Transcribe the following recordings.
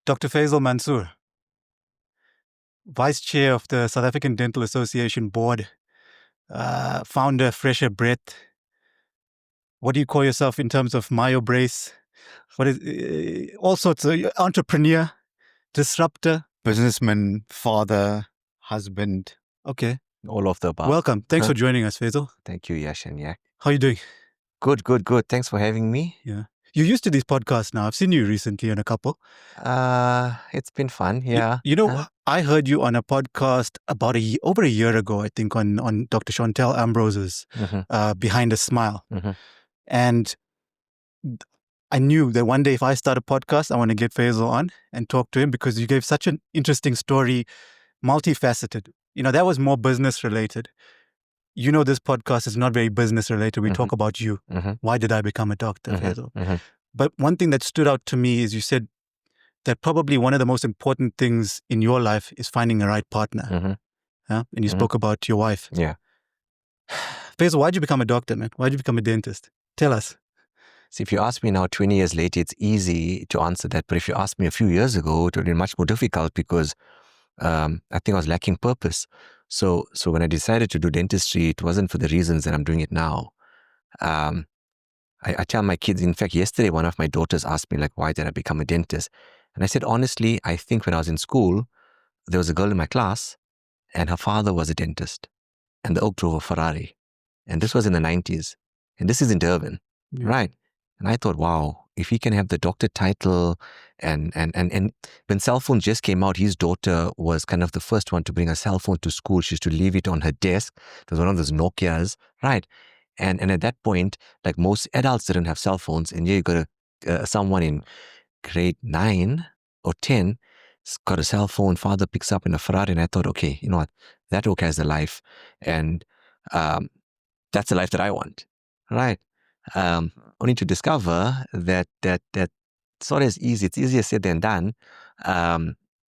Dr. Faizel Mansoor, Vice Chair of the South African Dental Association Board, founder, Fresher Breath. What do you call yourself in terms of Myobrace? What is all sorts of entrepreneur, disruptor, businessman, father, husband. Okay, all of the above. welcome. Thanks for joining us, Faizel. Thank you, Yash and Yak. How are you doing? Good. Thanks for having me. Yeah, you're used to these podcasts now. I've seen you recently on a couple. It's been fun. Yeah. I heard you on a podcast about over a year ago, I think, on Dr. Chantel Ambrose's Behind a Smile. And I knew that one day if I start a podcast, I want to get Faizel on and talk to him because you gave such an interesting story, multifaceted. That was more business related. This podcast is not very business related. We talk about you. Why did I become a doctor, Faizel? But one thing that stood out to me is you said that probably one of the most important things in your life is finding a right partner. And you spoke about your wife. Yeah. Faizel, why'd you become a doctor, man? Why'd you become a dentist? Tell us. See, if you ask me now, 20 years later, it's easy to answer that. But if you asked me a few years ago, it would have been much more difficult because I think I was lacking purpose. So when I decided to do dentistry, it wasn't for the reasons that I'm doing it now. I tell my kids, in fact, yesterday, one of my daughters asked me, why did I become a dentist? And I said, honestly, I think when I was in school, there was a girl in my class and her father was a dentist and the oak drove a Ferrari. And this was in the 90s. And this is in Durban, right? And I thought, wow, if he can have the doctor title and when cell phones just came out, his daughter was kind of the first one to bring a cell phone to school. She used to leave it on her desk. It was one of those Nokias, right? And at that point, most adults didn't have cell phones. And you got someone in grade 9 or 10 got a cell phone, father picks up in a Ferrari. And I thought, okay, you know what? That okay has a life. And that's the life that I want, right? Only to discover that it's not as easy. It's easier said than done.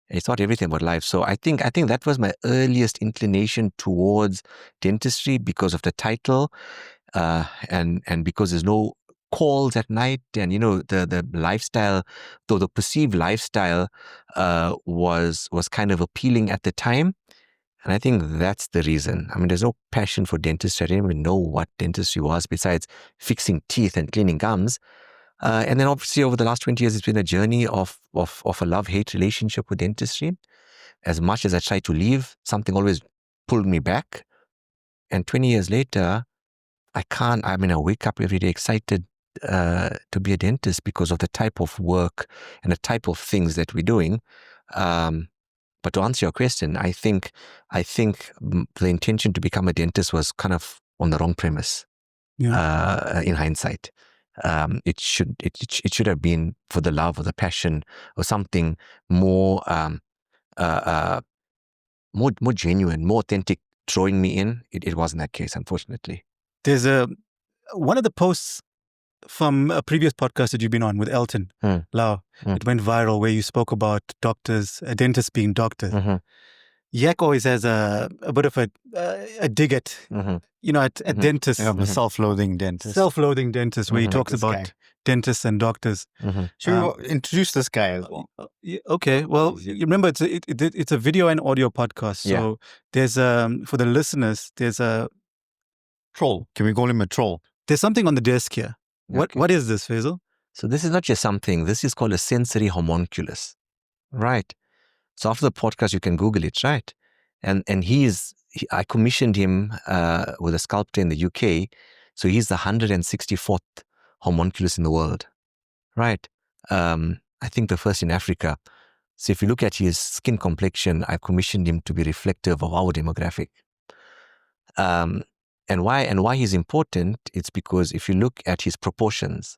It's not everything about life. So I think that was my earliest inclination towards dentistry because of the title, and because there's no calls at night, and the lifestyle, though the perceived lifestyle was kind of appealing at the time. And I think that's the reason. I mean, there's no passion for dentistry. I didn't even know what dentistry was besides fixing teeth and cleaning gums. And then obviously over the last 20 years, it's been a journey of a love-hate relationship with dentistry. As much as I tried to leave, something always pulled me back. And 20 years later, I wake up every day excited to be a dentist because of the type of work and the type of things that we're doing. But to answer your question, I think the intention to become a dentist was kind of on the wrong premise. In hindsight, it should have been for the love or the passion or something more genuine, more authentic, drawing me in. It wasn't that case, unfortunately. There's one of the posts from a previous podcast that you've been on with Elton Lau. It went viral where you spoke about dentists being doctors. Yak always has a bit of a dig at, at dentists. The self-loathing dentist. Self-loathing dentist, where he talks about dentists and doctors. Should we introduce this guy as well? Okay, well, you remember it's a video and audio podcast. So there's, for the listeners, there's a troll. Can we call him a troll? There's something on the desk here. What is this, Faizel? So this is not just something. This is called a sensory homunculus, right? So after the podcast, you can Google it, right? And I commissioned him with a sculptor in the UK. So he's the 164th homunculus in the world, right? I think the first in Africa. So if you look at his skin complexion, I commissioned him to be reflective of our demographic. And why he's important, it's because if you look at his proportions,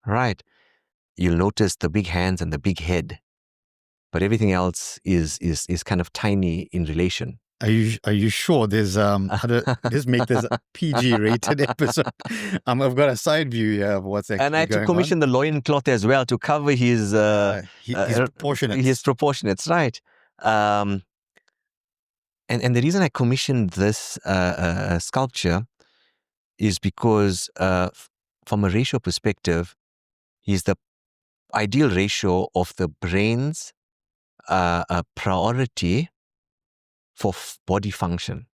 right, you'll notice the big hands and the big head, but everything else is kind of tiny in relation. Are you sure there's just make this a PG rated episode? I've got a side view here of what's actually going on. And I had to commission the loincloth as well to cover his proportionate. His proportionates, right? And the reason I commissioned this sculpture is because from a ratio perspective, he's the ideal ratio of the brains a priority for body function.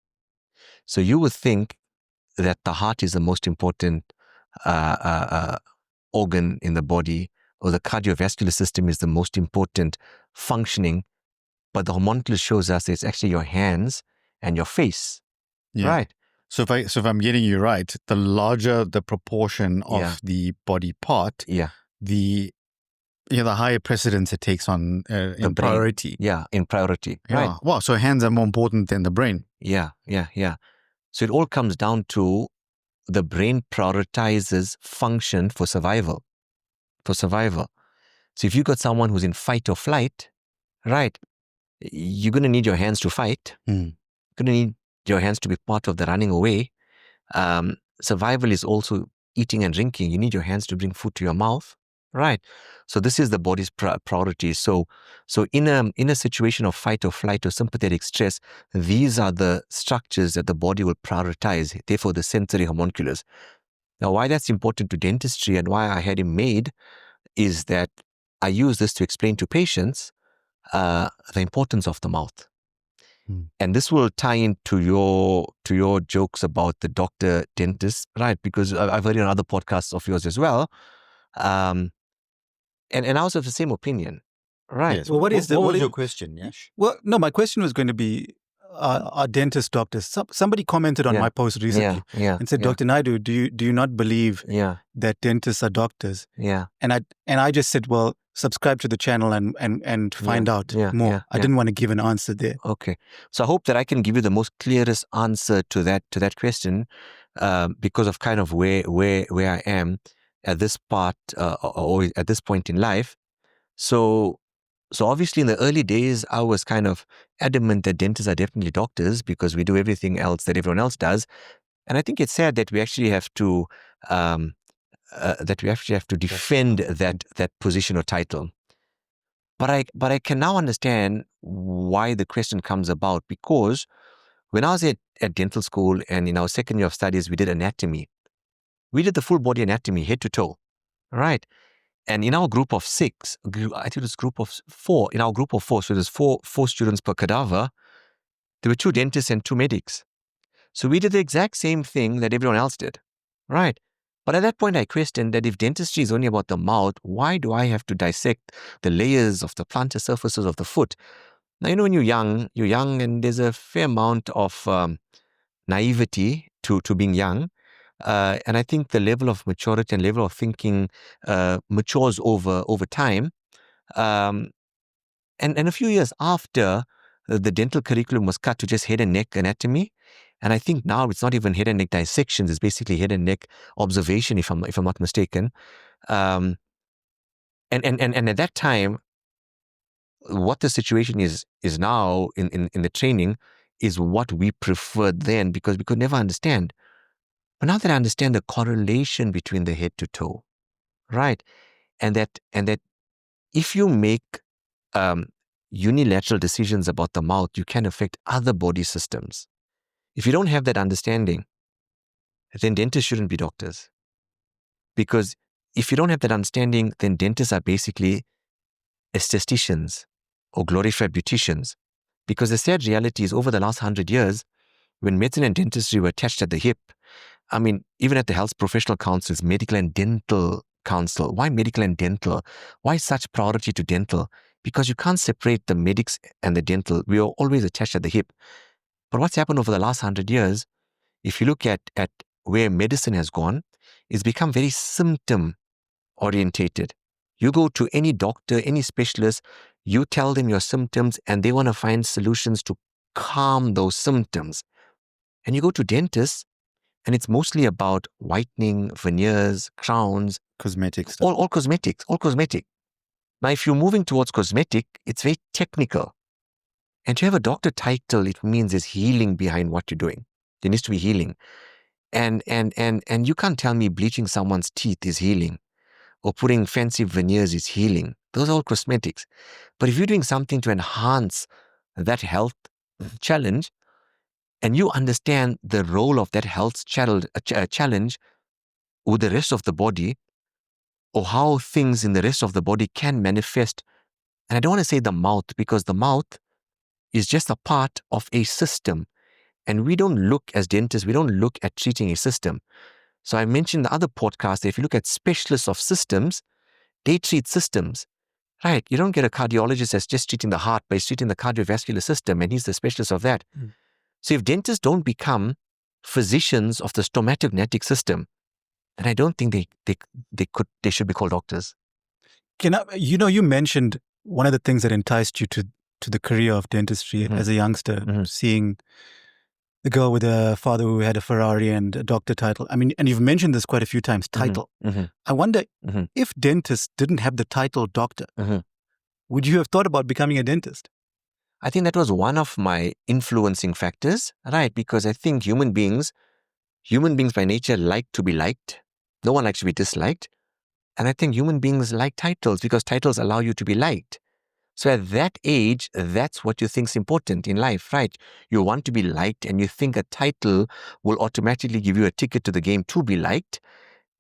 So you would think that the heart is the most important organ in the body, or the cardiovascular system is the most important functioning, but the homunculus shows us it's actually your hands and your face, right? So if I'm getting you right, the larger the proportion of the body part, the higher precedence it takes on in priority. Yeah, in priority. Yeah. Right. Wow. So hands are more important than the brain. Yeah. So it all comes down to the brain prioritizes function for survival. So if you got someone who's in fight or flight, right, you're going to need your hands to fight. You're going to need your hands to be part of the running away. Survival is also eating and drinking. You need your hands to bring food to your mouth, right? So this is the body's priority. So in a situation of fight or flight or sympathetic stress, these are the structures that the body will prioritize. Therefore, the sensory homunculus. Now, why that's important to dentistry and why I had him made is that I use this to explain to patients the importance of the mouth. And this will tie into your jokes about the doctor dentist, right? Because I've heard in other podcasts of yours as well. And I was of the same opinion, right? Yes. Well, what was your question, Yash? Well, no, my question was going to be, are dentist doctors? Somebody commented on my post recently and said, Dr. Naidu, do you not believe that dentists are doctors? Yeah. And I just said, well, subscribe to the channel and find out more. I didn't want to give an answer there. Okay. So I hope that I can give you the most clearest answer to that question, because of kind of where I am at this part or at this point in life. So obviously in the early days, I was kind of adamant that dentists are definitely doctors because we do everything else that everyone else does. And I think it's sad that we actually have to defend that position or title. But I can now understand why the question comes about, because when I was at dental school and in our second year of studies, we did anatomy. We did the full body anatomy, head to toe, right? And in our group of 6, I think it was group of 4. In our group of 4, so there's four students per cadaver. There were 2 dentists and 2 medics. So we did the exact same thing that everyone else did, right? But at that point, I questioned that if dentistry is only about the mouth, why do I have to dissect the layers of the plantar surfaces of the foot? Now, when you're young and there's a fair amount of naivety to being young. And I think the level of maturity and level of thinking matures over time. And a few years after, the dental curriculum was cut to just head and neck anatomy. And I think now it's not even head and neck dissections; it's basically head and neck observation, if I'm not mistaken. And at that time, what the situation is now in the training is what we preferred then, because we could never understand. But now that I understand the correlation between the head to toe, right, and that if you make unilateral decisions about the mouth, you can affect other body systems. If you don't have that understanding, then dentists shouldn't be doctors. Because if you don't have that understanding, then dentists are basically aestheticians or glorified beauticians. Because the sad reality is, over the last 100 years, when medicine and dentistry were attached at the hip, I mean, even at the Health Professional Council's Medical and Dental Council, why medical and dental? Why such priority to dental? Because you can't separate the medics and the dental. We are always attached at the hip. But what's happened over the last 100 years, if you look at where medicine has gone, it's become very symptom-orientated. You go to any doctor, any specialist, you tell them your symptoms, and they want to find solutions to calm those symptoms. And you go to dentists, and it's mostly about whitening, veneers, crowns. Cosmetics. All cosmetics, all cosmetic. Now, if you're moving towards cosmetic, it's very technical. And to have a doctor title, it means there's healing behind what you're doing. There needs to be healing. And you can't tell me bleaching someone's teeth is healing, or putting fancy veneers is healing. Those are all cosmetics. But if you're doing something to enhance that health challenge, and you understand the role of that health challenge with the rest of the body, or how things in the rest of the body can manifest And I don't want to say the mouth, because the mouth is just a part of a system. And we don't look, as dentists, we don't look at treating a system. So I mentioned the other podcast that if you look at specialists of systems, they treat systems, right? You don't get a cardiologist that's just treating the heart, but he's treating the cardiovascular system, and he's the specialist of that. So if dentists don't become physicians of the stomatognatic system, then I don't think they should be called doctors. You mentioned one of the things that enticed you to the career of dentistry as a youngster, seeing the girl with a father who had a Ferrari and a doctor title. I mean, and you've mentioned this quite a few times, title. I wonder if dentists didn't have the title doctor, would you have thought about becoming a dentist? I think that was one of my influencing factors, right? Because I think human beings by nature like to be liked. No one likes to be disliked. And I think human beings like titles because titles allow you to be liked. So at that age, that's what you think is important in life, right? You want to be liked, and you think a title will automatically give you a ticket to the game to be liked.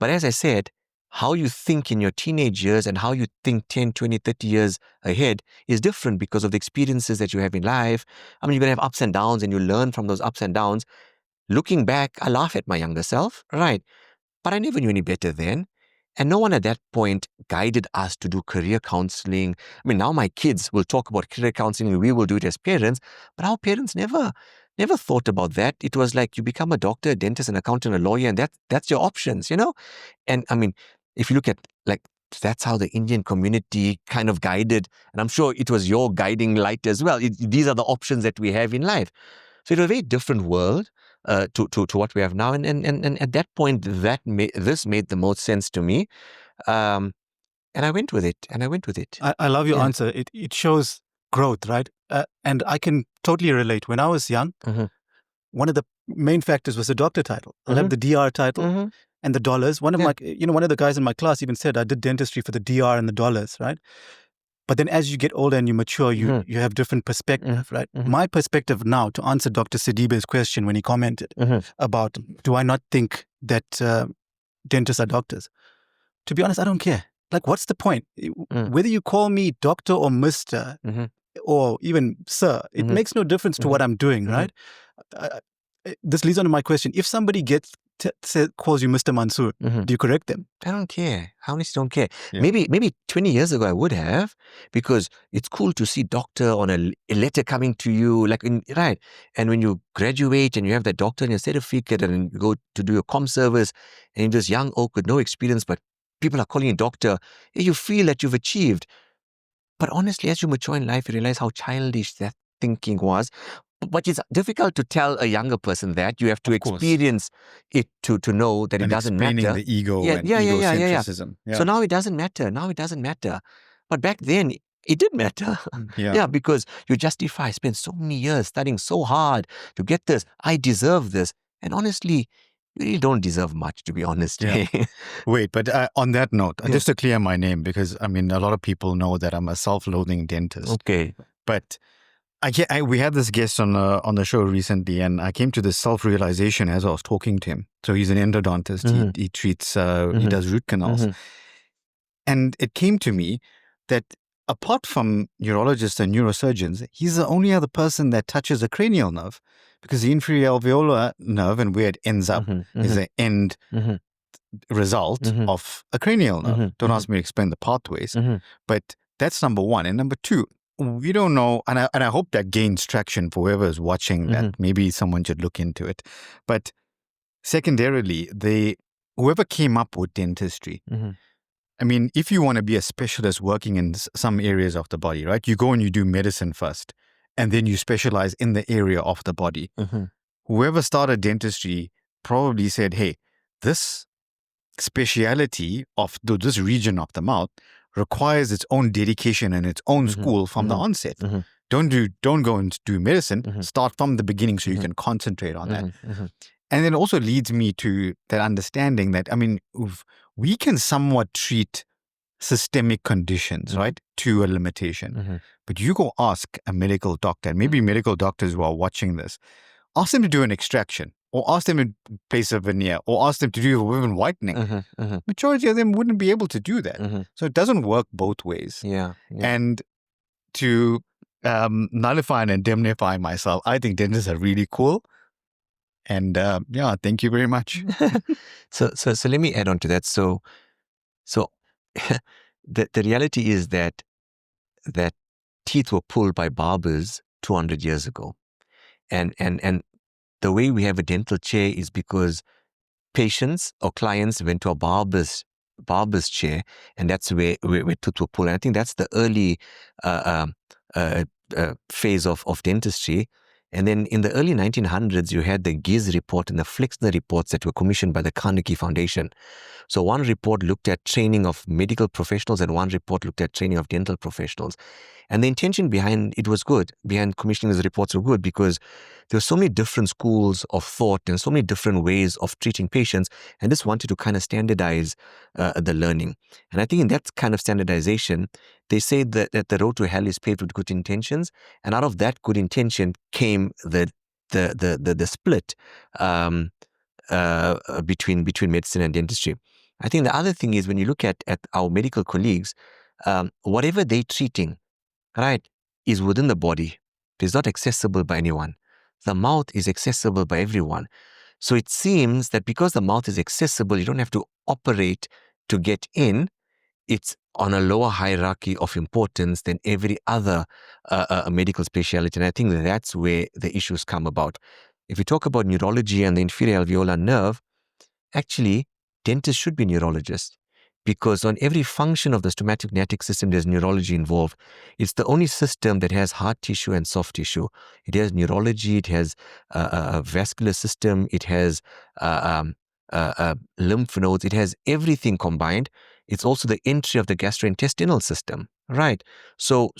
But as I said, how you think in your teenage years and how you think 10, 20, 30 years ahead is different because of the experiences that you have in life. I mean, you're going to have ups and downs, and you learn from those ups and downs. Looking back, I laugh at my younger self, right? But I never knew any better then. And no one at that point guided us to do career counseling. I mean, now my kids will talk about career counseling, and we will do it as parents, but our parents never thought about that. It was like you become a doctor, a dentist, an accountant, a lawyer, and that's your options, And I mean, if you look at that's how the Indian community kind of guided, and I'm sure it was your guiding light as well. These are the options that we have in life. So it was a very different world to what we have now. And at that point, this made the most sense to me. And I went with it. I love your answer. It shows growth, right? And I can totally relate. When I was young, one of the main factors was the doctor title. I have the DR title and the dollars. One of one of the guys in my class even said I did dentistry for the DR and the dollars, right? But then as you get older and you mature, you have different perspective, right? My perspective now, to answer Dr. Sidibe's question when he commented about, do I not think that dentists are doctors? To be honest, I don't care. Like, what's the point? Whether you call me doctor or mister or even sir, it makes no difference to what I'm doing, right? This leads on to my question. If somebody calls you Mr. Mansoor, do you correct them? I don't care. I honestly don't care. Yeah. Maybe 20 years ago I would have, because it's cool to see doctor on a letter coming to you, right? And when you graduate and you have that doctor in your certificate and you go to do your comm service and you're this young oak with no experience, but people are calling you doctor, you feel that you've achieved. But honestly, as you mature in life, you realize how childish that thinking was. But it's difficult to tell a younger person that. You have to experience it to know that it doesn't matter. Explaining the ego and egocentrism. Yeah. So now it doesn't matter. But back then, it did matter. Because you justify, I spent so many years studying so hard to get this. I deserve this. And honestly, you really don't deserve much, to be honest. Yeah. Wait, but on that note, just to clear my name, because I mean, a lot of people know that I'm a self-loathing dentist. Okay. But we had this guest on the show recently, and I came to this self-realization as I was talking to him. So he's an endodontist. He treats, he does root canals. And it came to me that apart from neurologists and neurosurgeons, he's the only other person that touches a cranial nerve, because the inferior alveolar nerve and where it ends up is the end result of a cranial nerve. Don't ask me to explain the pathways, but that's number one. And number two, we don't know, and I hope that gains traction for whoever is watching that. Maybe someone should look into it. But secondarily, whoever came up with dentistry, I mean, if you want to be a specialist working in some areas of the body, right? You go and you do medicine first, and then you specialize in the area of the body. Whoever started dentistry probably said, hey, this speciality of this region of the mouth requires its own dedication and its own school from the onset. Don't go and do medicine. Start from the beginning so you can concentrate on that. And then also leads me to that understanding that, I mean, we can somewhat treat systemic conditions, right, to a limitation. But you go ask a medical doctor, and maybe medical doctors who are watching this, ask them to do an extraction, or ask them to place a veneer, or ask them to do a woven whitening. Majority of them wouldn't be able to do that. So it doesn't work both ways. Yeah. And to nullify and indemnify myself. I think dentists are really cool. And thank you very much. So let me add on to that. So the reality is that teeth were pulled by barbers 200 years ago. And the way we have a dental chair is because patients or clients went to a barber's chair, and that's where tooth were pulled. And I think that's the early phase of dentistry. And then in the early 1900s, you had the Giz report and the Flexner reports that were commissioned by the Carnegie Foundation. So one report looked at training of medical professionals and one report looked at training of dental professionals. And the intention behind it was good, behind commissioning these reports were good, because there were so many different schools of thought and so many different ways of treating patients, and just wanted to kind of standardize the learning. And I think in that kind of standardization, they say that the road to hell is paved with good intentions, and out of that good intention came the split between medicine and dentistry. I think the other thing is when you look at our medical colleagues, whatever they're treating, right, is within the body. It is not accessible by anyone. The mouth is accessible by everyone. So it seems that because the mouth is accessible, you don't have to operate to get in. It's on a lower hierarchy of importance than every other medical specialty. And I think that's where the issues come about. If you talk about neurology and the inferior alveolar nerve, actually, dentists should be neurologists, because on every function of the stomatognatic system, there's neurology involved. It's the only system that has hard tissue and soft tissue. It has neurology, it has a vascular system, it has lymph nodes, it has everything combined. It's also the entry of the gastrointestinal system, right? So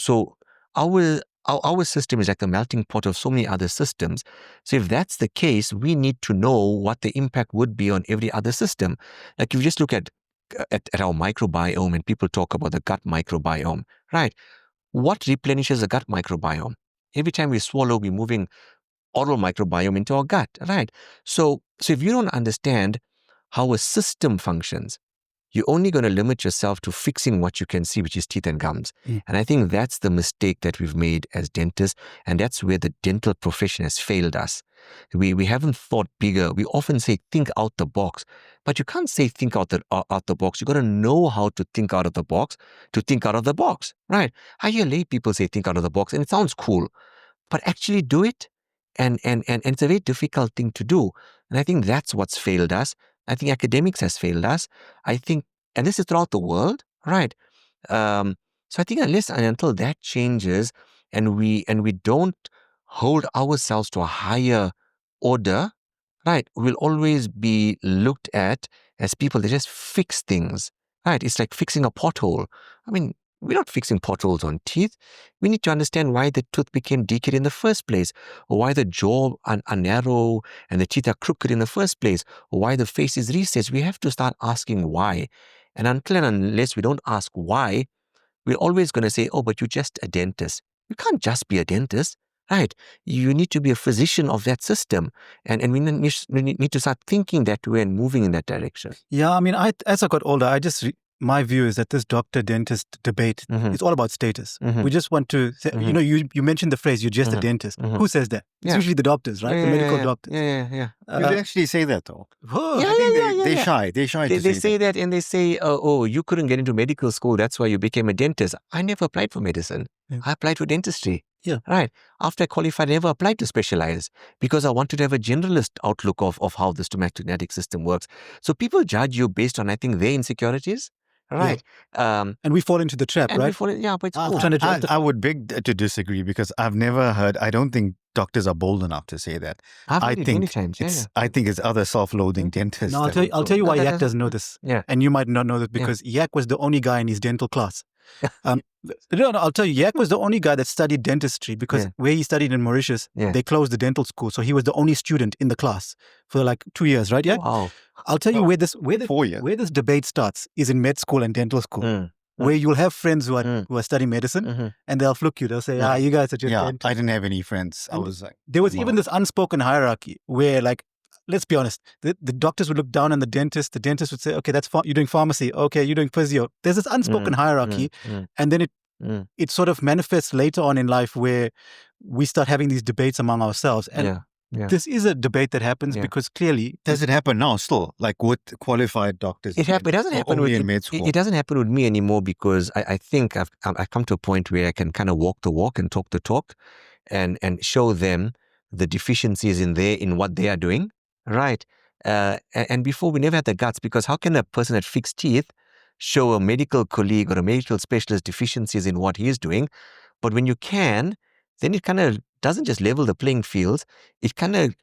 our system is like the melting pot of so many other systems. So if that's the case, we need to know what the impact would be on every other system. Like if you just look at our microbiome, and people talk about the gut microbiome, right? What replenishes the gut microbiome? Every time we swallow, we're moving oral microbiome into our gut, right? So if you don't understand how a system functions, you're only going to limit yourself to fixing what you can see, which is teeth and gums. And I think that's the mistake that we've made as dentists, and that's where the dental profession has failed us. We haven't thought bigger. We often say, think out the box, but you can't say think out the box. You got to know how to think out of the box to think out of the box, right? I hear lay people say think out of the box, and it sounds cool, but actually do it. And it's a very difficult thing to do. And I think that's what's failed us. I think academics has failed us. I think, and this is throughout the world, right? So I think unless and until that changes, and we don't hold ourselves to a higher order, right, we'll always be looked at as people that just fix things, right? It's like fixing a pothole. I mean, we're not fixing potholes on teeth. We need to understand why the tooth became decayed in the first place, or why the jaw are narrow and the teeth are crooked in the first place, or why the face is recessed. We have to start asking why. And until and unless we don't ask why, we're always going to say, oh, but you're just a dentist. You can't just be a dentist, right? You need to be a physician of that system. And we need to start thinking that way and moving in that direction. Yeah, I mean, as I got older, my view is that this doctor-dentist debate is all about status. We just want to say, you mentioned the phrase, you're just a dentist. Who says that? It's usually the doctors, right? The medical doctors. You actually say that, though. They shy. They say that, and they say, oh, you couldn't get into medical school, that's why you became a dentist. I never applied for medicine. I applied for dentistry. Yeah. Right. After I qualified, I never applied to specialize because I wanted to have a generalist outlook of how the stomatognatic system works. So people judge you based on, I think, their insecurities. Right. Yeah. And we fall into the trap, right? But it's cool. I would beg to disagree, because I've never heard, I don't think doctors are bold enough to say that. I think many times. I think it's other self-loathing dentists. No, I'll tell you why Yak doesn't know this. Yeah. And you might not know this because Yak was the only guy in his dental class. No, I'll tell you, Yak was the only guy that studied dentistry, because where he studied in Mauritius, they closed the dental school. So he was the only student in the class for like 2 years, right, Yak? Wow. I'll tell you where this debate starts is in med school and dental school, where you'll have friends who are studying medicine, and they'll fluke you. They'll say, you guys are just dentists. I didn't have any friends. I was like, there was even this unspoken hierarchy where, like, let's be honest, the doctors would look down on the dentist. The dentist would say, okay, you're doing pharmacy. Okay, you're doing physio. There's this unspoken hierarchy. And then it sort of manifests later on in life where we start having these debates among ourselves. And this is a debate that happens because clearly... Does it happen now still? Like with qualified doctors? It doesn't happen only with in med school? It doesn't happen with me anymore because I think I've come to a point where I can kind of walk the walk and talk the talk and show them the deficiencies in what they are doing, right? And before we never had the guts, because how can a person that fixed teeth show a medical colleague or a medical specialist deficiencies in what he's doing? But when you can, then it kind of doesn't just level the playing fields. It kind of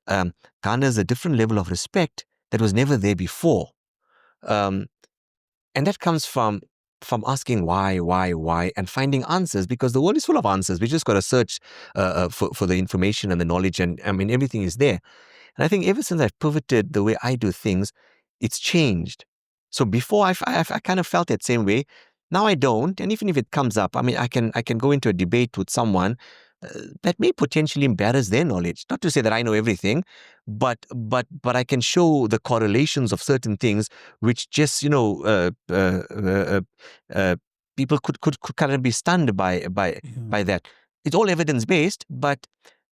garners a different level of respect that was never there before. And that comes from asking why, and finding answers, because the world is full of answers. We just got to search for the information and the knowledge, and I mean, everything is there. And I think ever since I've pivoted the way I do things, it's changed. So before I kind of felt that same way. Now I don't, and even if it comes up, I mean, I can go into a debate with someone that may potentially embarrass their knowledge. Not to say that I know everything, but I can show the correlations of certain things, which just people could kind of be stunned by that. It's all evidence based, but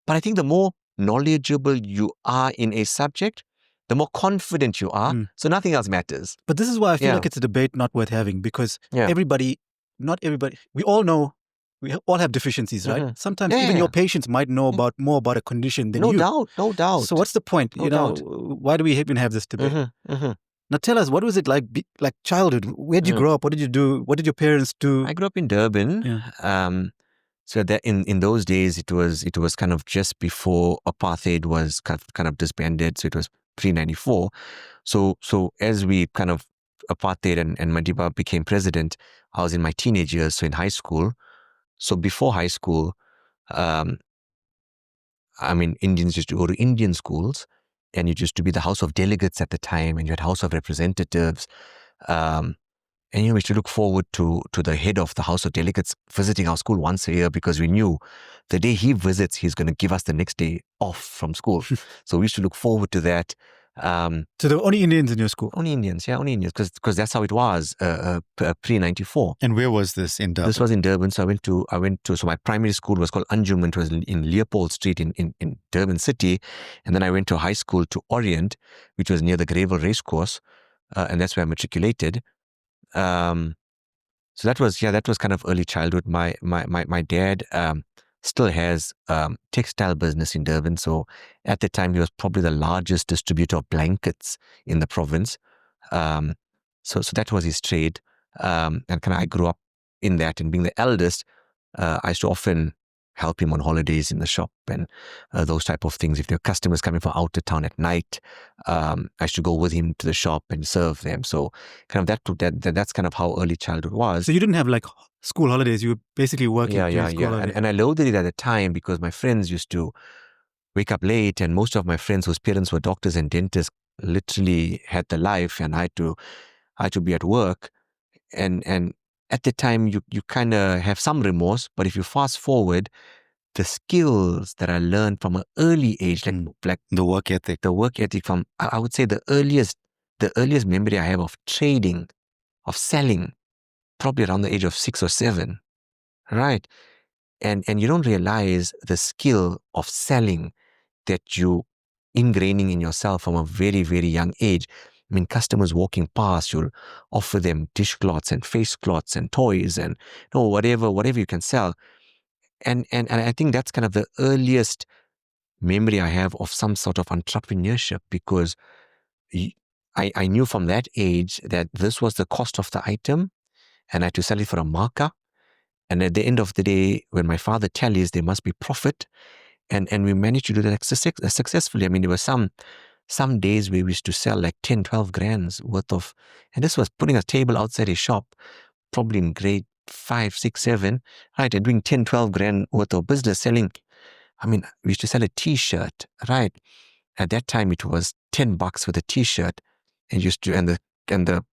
I think the more knowledgeable you are in a subject, the more confident you are, so nothing else matters. But this is why I feel like it's a debate not worth having, because not everybody, we all know, we all have deficiencies, right? Sometimes even your patients might know more about a condition than you. No doubt. So what's the point? Why do we even have this debate? Now tell us, what was it like childhood? Where did you grow up? What did you do? What did your parents do? I grew up in Durban. So that in those days, it was kind of just before apartheid was kind of disbanded. So it was pre-94. So as we kind of apartheid and Madiba became president, I was in my teenage years, so in high school. So before high school, I mean, Indians used to go to Indian schools, and it used to be the House of Delegates at the time, and you had House of Representatives. And we used to look forward to the head of the House of Delegates visiting our school once a year, because we knew the day he visits, he's going to give us the next day off from school. So we used to look forward to that. So there were only Indians in your school? Only Indians, because that's how it was pre-94. And where was this in Durban? This was in Durban. So I went to so my primary school was called Anjuman. It was in Leopold Street in Durban City. And then I went to high school to Orient, which was near the Greyville Racecourse. And that's where I matriculated. So that was kind of early childhood. My dad still has textile business in Durban. So at the time, he was probably the largest distributor of blankets in the province. So that was his trade. And I grew up in that, and being the eldest, I used to often help him on holidays in the shop and those type of things. If there were customers coming from out of town at night, I used to go with him to the shop and serve them. So kind of that's kind of how early childhood was. So you didn't have like school holidays. You were basically working. And I loaded it at the time because my friends used to wake up late, and most of my friends whose parents were doctors and dentists literally had the life, and I had to be at work. And at the time, you kind of have some remorse, but if you fast forward, the skills that I learned from an early age, like the work ethic from, I would say the earliest memory I have of trading, of selling, probably around the age of 6 or 7, right? And you don't realize the skill of selling that you ingraining in yourself from a very, very young age. I mean, customers walking past, you'll offer them dishcloths and face cloths and toys and whatever you can sell. And I think that's kind of the earliest memory I have of some sort of entrepreneurship, because I knew from that age that this was the cost of the item, and I had to sell it for a markup. And at the end of the day, when my father tallies, there must be profit. And we managed to do that successfully. I mean, there were some days where we used to sell like 10, 12 grand's worth of, and this was putting a table outside a shop, probably in grade 5, 6, 7, right? And doing 10, 12 grand worth of business selling. I mean, we used to sell a t-shirt, right? At that time, it was $10 for the t-shirt, and the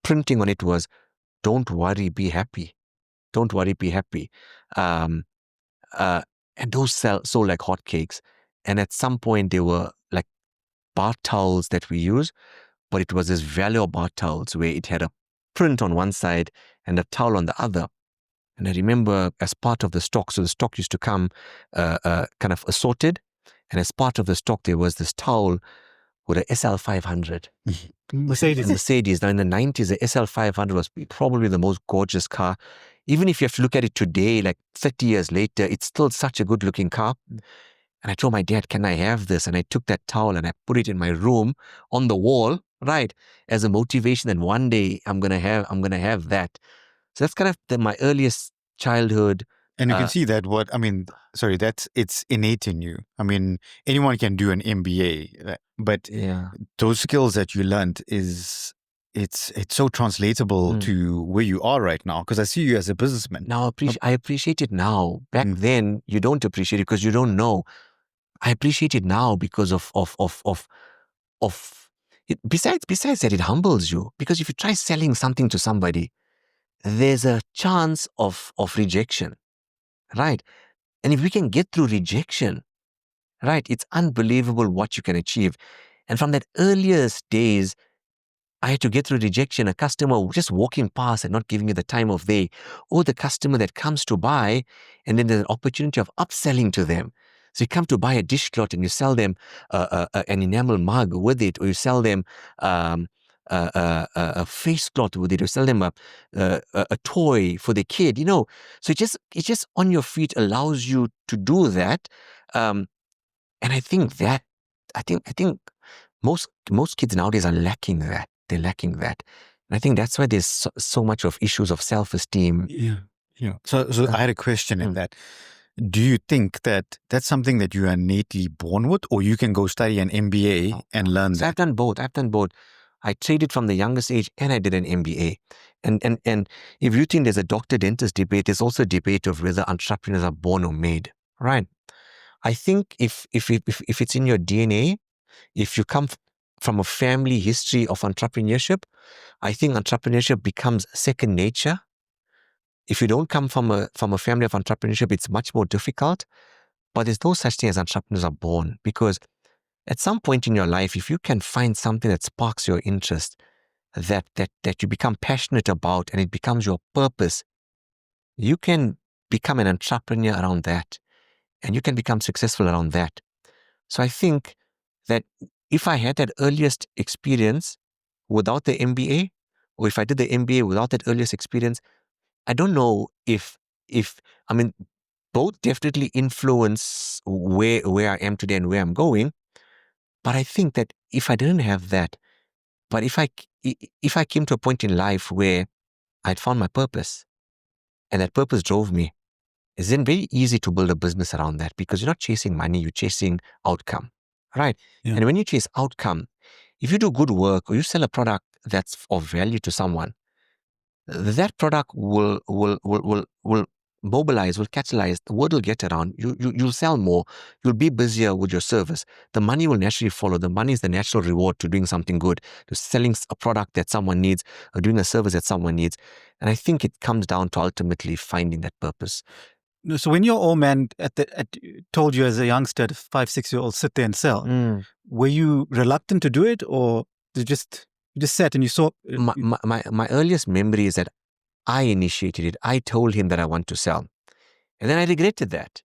printing on it was, "Don't worry, be happy. Don't worry, be happy." And those sold like hotcakes. And at some point, they were like bath towels that we use, but it was this Valor bath towels where it had a print on one side and a towel on the other. And I remember as part of the stock, so the stock used to come kind of assorted. And as part of the stock, there was this towel with a SL500. Mercedes. Now in the 90s, the SL500 was probably the most gorgeous car. Even if you have to look at it today, like 30 years later, it's still such a good looking car. And I told my dad, can I have this? And I took that towel and I put it in my room on the wall, right, as a motivation. And one day I'm gonna have that. So that's kind of my earliest childhood. And you can see that it's innate in you. I mean, anyone can do an MBA, but those skills that you learned it's so translatable to where you are right now. Because I see you as a businessman. Now I appreciate it now. Back then, you don't appreciate it because you don't know. I appreciate it now because of it. Besides that, it humbles you, because if you try selling something to somebody, there's a chance of rejection, right? And if we can get through rejection, right, it's unbelievable what you can achieve. And from that earliest days, I had to get through rejection, a customer just walking past and not giving you the time of day, or the customer that comes to buy, and then there's an opportunity of upselling to them. So you come to buy a dishcloth and you sell them an enamel mug with it, or you sell them a face cloth with it, or sell them a toy for the kid, So it just on your feet allows you to do that, and I think most kids nowadays are lacking that. They're lacking that, and I think that's why there's so much of issues of self-esteem. Yeah. So I had a question in that. Do you think that that's something that you are innately born with, or you can go study an MBA and learn that? I've done both. I traded from the youngest age, and I did an MBA. And if you think there's a doctor-dentist debate, there's also a debate of whether entrepreneurs are born or made, right? I think if it's in your DNA, if you come from a family history of entrepreneurship, I think entrepreneurship becomes second nature. If you don't come from a family of entrepreneurship, it's much more difficult. But there's no such thing as entrepreneurs are born, because at some point in your life, if you can find something that sparks your interest, that you become passionate about, and it becomes your purpose, you can become an entrepreneur around that, and you can become successful around that. So I think that if I had that earliest experience without the MBA, or if I did the MBA without that earliest experience, I don't know if both definitely influence where I am today and where I'm going. But I think that if I didn't have that, but if I came to a point in life where I'd found my purpose, and that purpose drove me, it's then very easy to build a business around that, because you're not chasing money, you're chasing outcome, right? Yeah. And when you chase outcome, if you do good work or you sell a product that's of value to someone, that product will mobilize, will catalyze, the word will get around, you'll sell more, you'll be busier with your service. The money will naturally follow. The money is the natural reward to doing something good, to selling a product that someone needs, or doing a service that someone needs. And I think it comes down to ultimately finding that purpose. So when your old man told you as a youngster, 5-6-year-old, sit there and sell, were you reluctant to do it, or you just sat and you saw? My earliest memory is that I initiated it. I told him that I want to sell. And then I regretted that,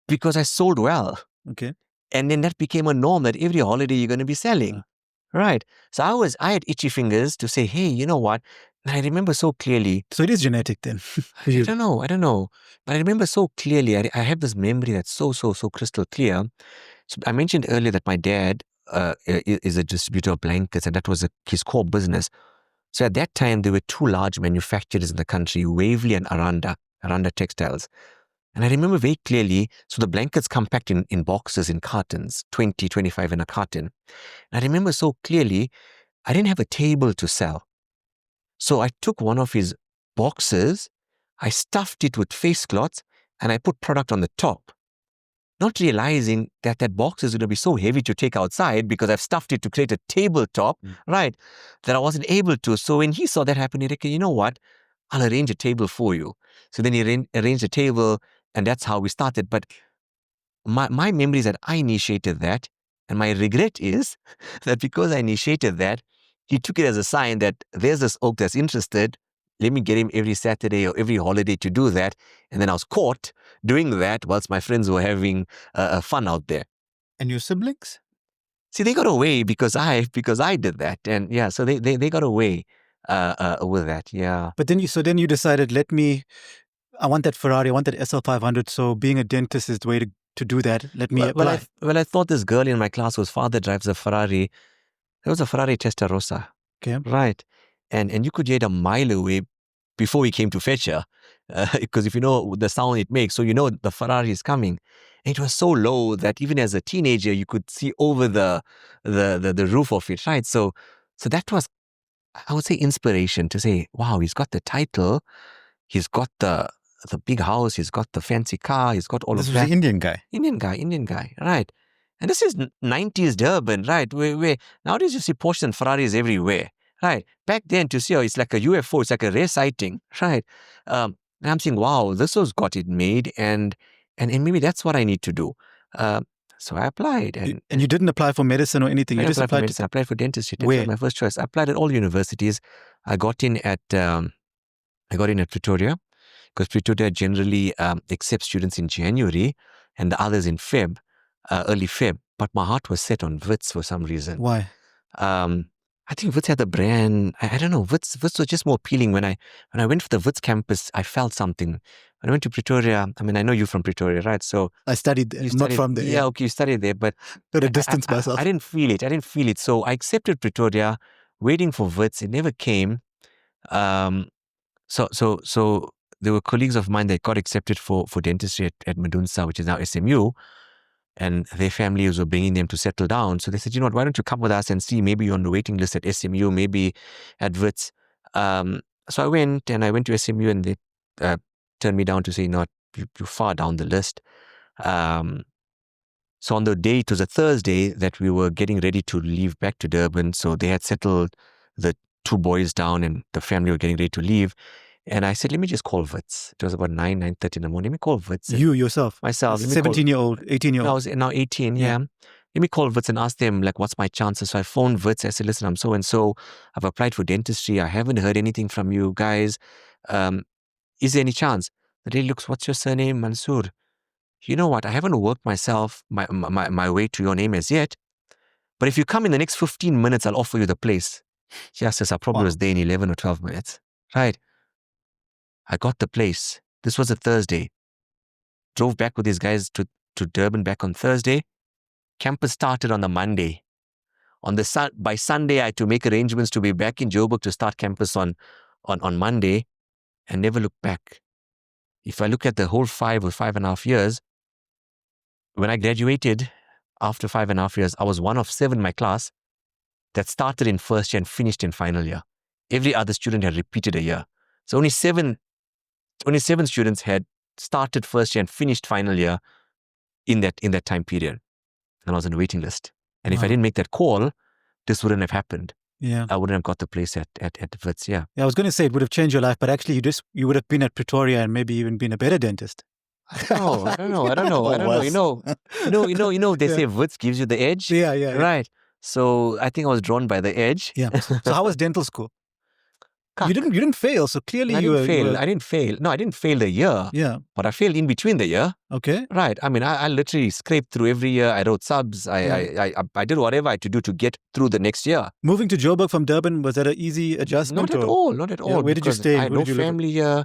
because I sold well. Okay. And then that became a norm that every holiday you're going to be selling. Right. So I had itchy fingers to say, hey, you know what? And I remember so clearly. So it is genetic then? I don't know. But I remember so clearly. I have this memory that's so crystal clear. So I mentioned earlier that my dad is a distributor of blankets, and that was his core business. So at that time, there were two large manufacturers in the country, Waverley and Aranda Textiles. And I remember very clearly, so the blankets come packed in boxes, in cartons, 20, 25 in a carton. And I remember so clearly, I didn't have a table to sell. So I took one of his boxes, I stuffed it with face cloths, and I put product on the top, not realizing that box is going to be so heavy to take outside, because I've stuffed it to create a tabletop, right, that I wasn't able to. So when he saw that happen, he reckon, you know what, I'll arrange a table for you. So then he arranged a table, and that's how we started. But my memory is that I initiated that, and my regret is that because I initiated that, he took it as a sign that there's this oak that's interested, let me get him every Saturday or every holiday to do that. And then I was caught doing that whilst my friends were having fun out there. And your siblings? See, they got away because I did that. And yeah, so they got away with that. Yeah. But then you decided, I want that Ferrari, I want that SL500. So being a dentist is the way to do that. Let me apply. Well, I thought this girl in my class whose father drives a Ferrari. There was a Ferrari Testarossa. Okay. Right. And you could get a mile away before we came to fetch her. Because if you know the sound it makes, so you know the Ferrari is coming. And it was so low that even as a teenager, you could see over the roof of it, right? So that was, I would say, inspiration to say, wow, he's got the title, he's got the big house, he's got the fancy car, he's got all This of was that. the Indian guy, right? And this is 90s Durban, right? Where nowadays you see Porsche and Ferraris everywhere, right? Back then to see, it's like a UFO, it's like a rare sighting, right? And I'm saying, wow, this was got it made, and maybe that's what I need to do. So I applied. And you didn't apply for medicine or anything? You just applied for medicine. I applied for dentistry. That was my first choice. I applied at all universities. I got in at Pretoria, because Pretoria generally accepts students in January and the others in early Feb. But my heart was set on Wits for some reason. Why? I think Wits had the brand. I don't know. Wits was just more appealing. When I went for the Wits campus, I felt something. When I went to Pretoria, I mean, I know you're from Pretoria, right? So I studied there. I'm not from there. Yeah, okay, you studied there, but at a distance myself. I didn't feel it. So I accepted Pretoria, waiting for Wits. It never came. So there were colleagues of mine that got accepted for dentistry at Medunsa, which is now SMU. And their families were bringing them to settle down. So they said, you know what, why don't you come with us and see, maybe you're on the waiting list at SMU, maybe at Wits. So I went to SMU, and they turned me down to say, no, you're far down the list. So on the day, it was a Thursday, that we were getting ready to leave back to Durban. So they had settled the two boys down, and the family were getting ready to leave. And I said, let me just call Wits. It was about 9:30 in the morning. Let me call Wits. You yourself? Myself. 17-year-old, 18-year-old. I was now 18, yeah. Let me call Wits and ask them, like, what's my chances? So I phoned Wits. I said, listen, I'm so-and-so. I've applied for dentistry. I haven't heard anything from you guys. Is there any chance? The lady looks, what's your surname? Mansoor. You know what? I haven't worked my way to your name as yet. But if you come in the next 15 minutes, I'll offer you the place. Yes, I probably was there in 11 or 12 minutes. Right. I got the place. This was a Thursday. Drove back with these guys to Durban back on Thursday. Campus started on the Monday. By Sunday, I had to make arrangements to be back in Joburg to start campus on Monday, and never look back. If I look at the whole 5.5 years, when I graduated after 5.5 years, I was one of 7 in my class that started in first year and finished in final year. Every other student had repeated a year. So only seven students had started first year and finished final year in that time period. And I was on the waiting list. And if I didn't make that call, this wouldn't have happened. Yeah. I wouldn't have got the place at Wits, yeah. Yeah, I was going to say it would have changed your life, but actually you would have been at Pretoria and maybe even been a better dentist. I don't know. You know, they say Wits gives you the edge. Yeah. Right. So I think I was drawn by the edge. Yeah. So how was dental school? You didn't fail, so clearly I didn't fail. No, I didn't fail the year. Yeah. But I failed in between the year. Okay. Right. I mean, I literally scraped through every year. I wrote subs. I did whatever I had to do to get through the next year. Moving to Joburg from Durban, was that an easy adjustment? Not at all. Yeah, where did you stay? I had no family here.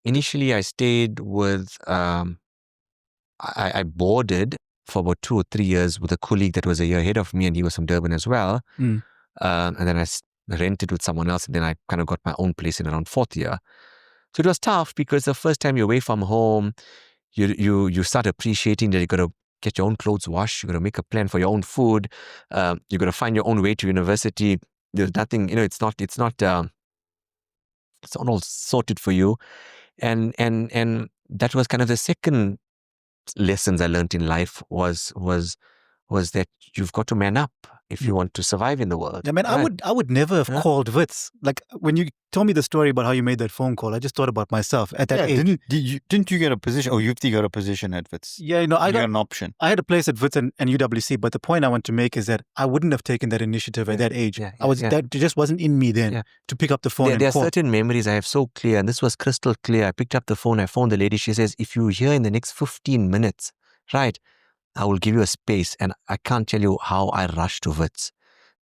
Initially, I stayed with, I boarded for about 2 or 3 years with a colleague that was a year ahead of me, and he was from Durban as well. And then I rented with someone else, and then I kind of got my own place in around 4th year. So it was tough because the first time you're away from home, you start appreciating that you got to get your own clothes washed, you got to make a plan for your own food, you got to find your own way to university. There's nothing, it's not all sorted for you, and that was kind of the second lessons I learned in life was that you've got to man up. if you want to survive in the world. I mean, Right. I would never have called Wits. Like when you told me the story about how you made that phone call, I just thought about myself at that age. Didn't you get a position? Or Yufti got a position at Wits? Yeah, I got an option. I had a place at Wits and UWC, but the point I want to make is that I wouldn't have taken that initiative at that age. That just wasn't in me then to pick up the phone and there call. There are certain memories I have so clear, and this was crystal clear. I picked up the phone, I phoned the lady. She says, if you're here in the next 15 minutes, right, I will give you a space. And I can't tell you how I rushed to Wits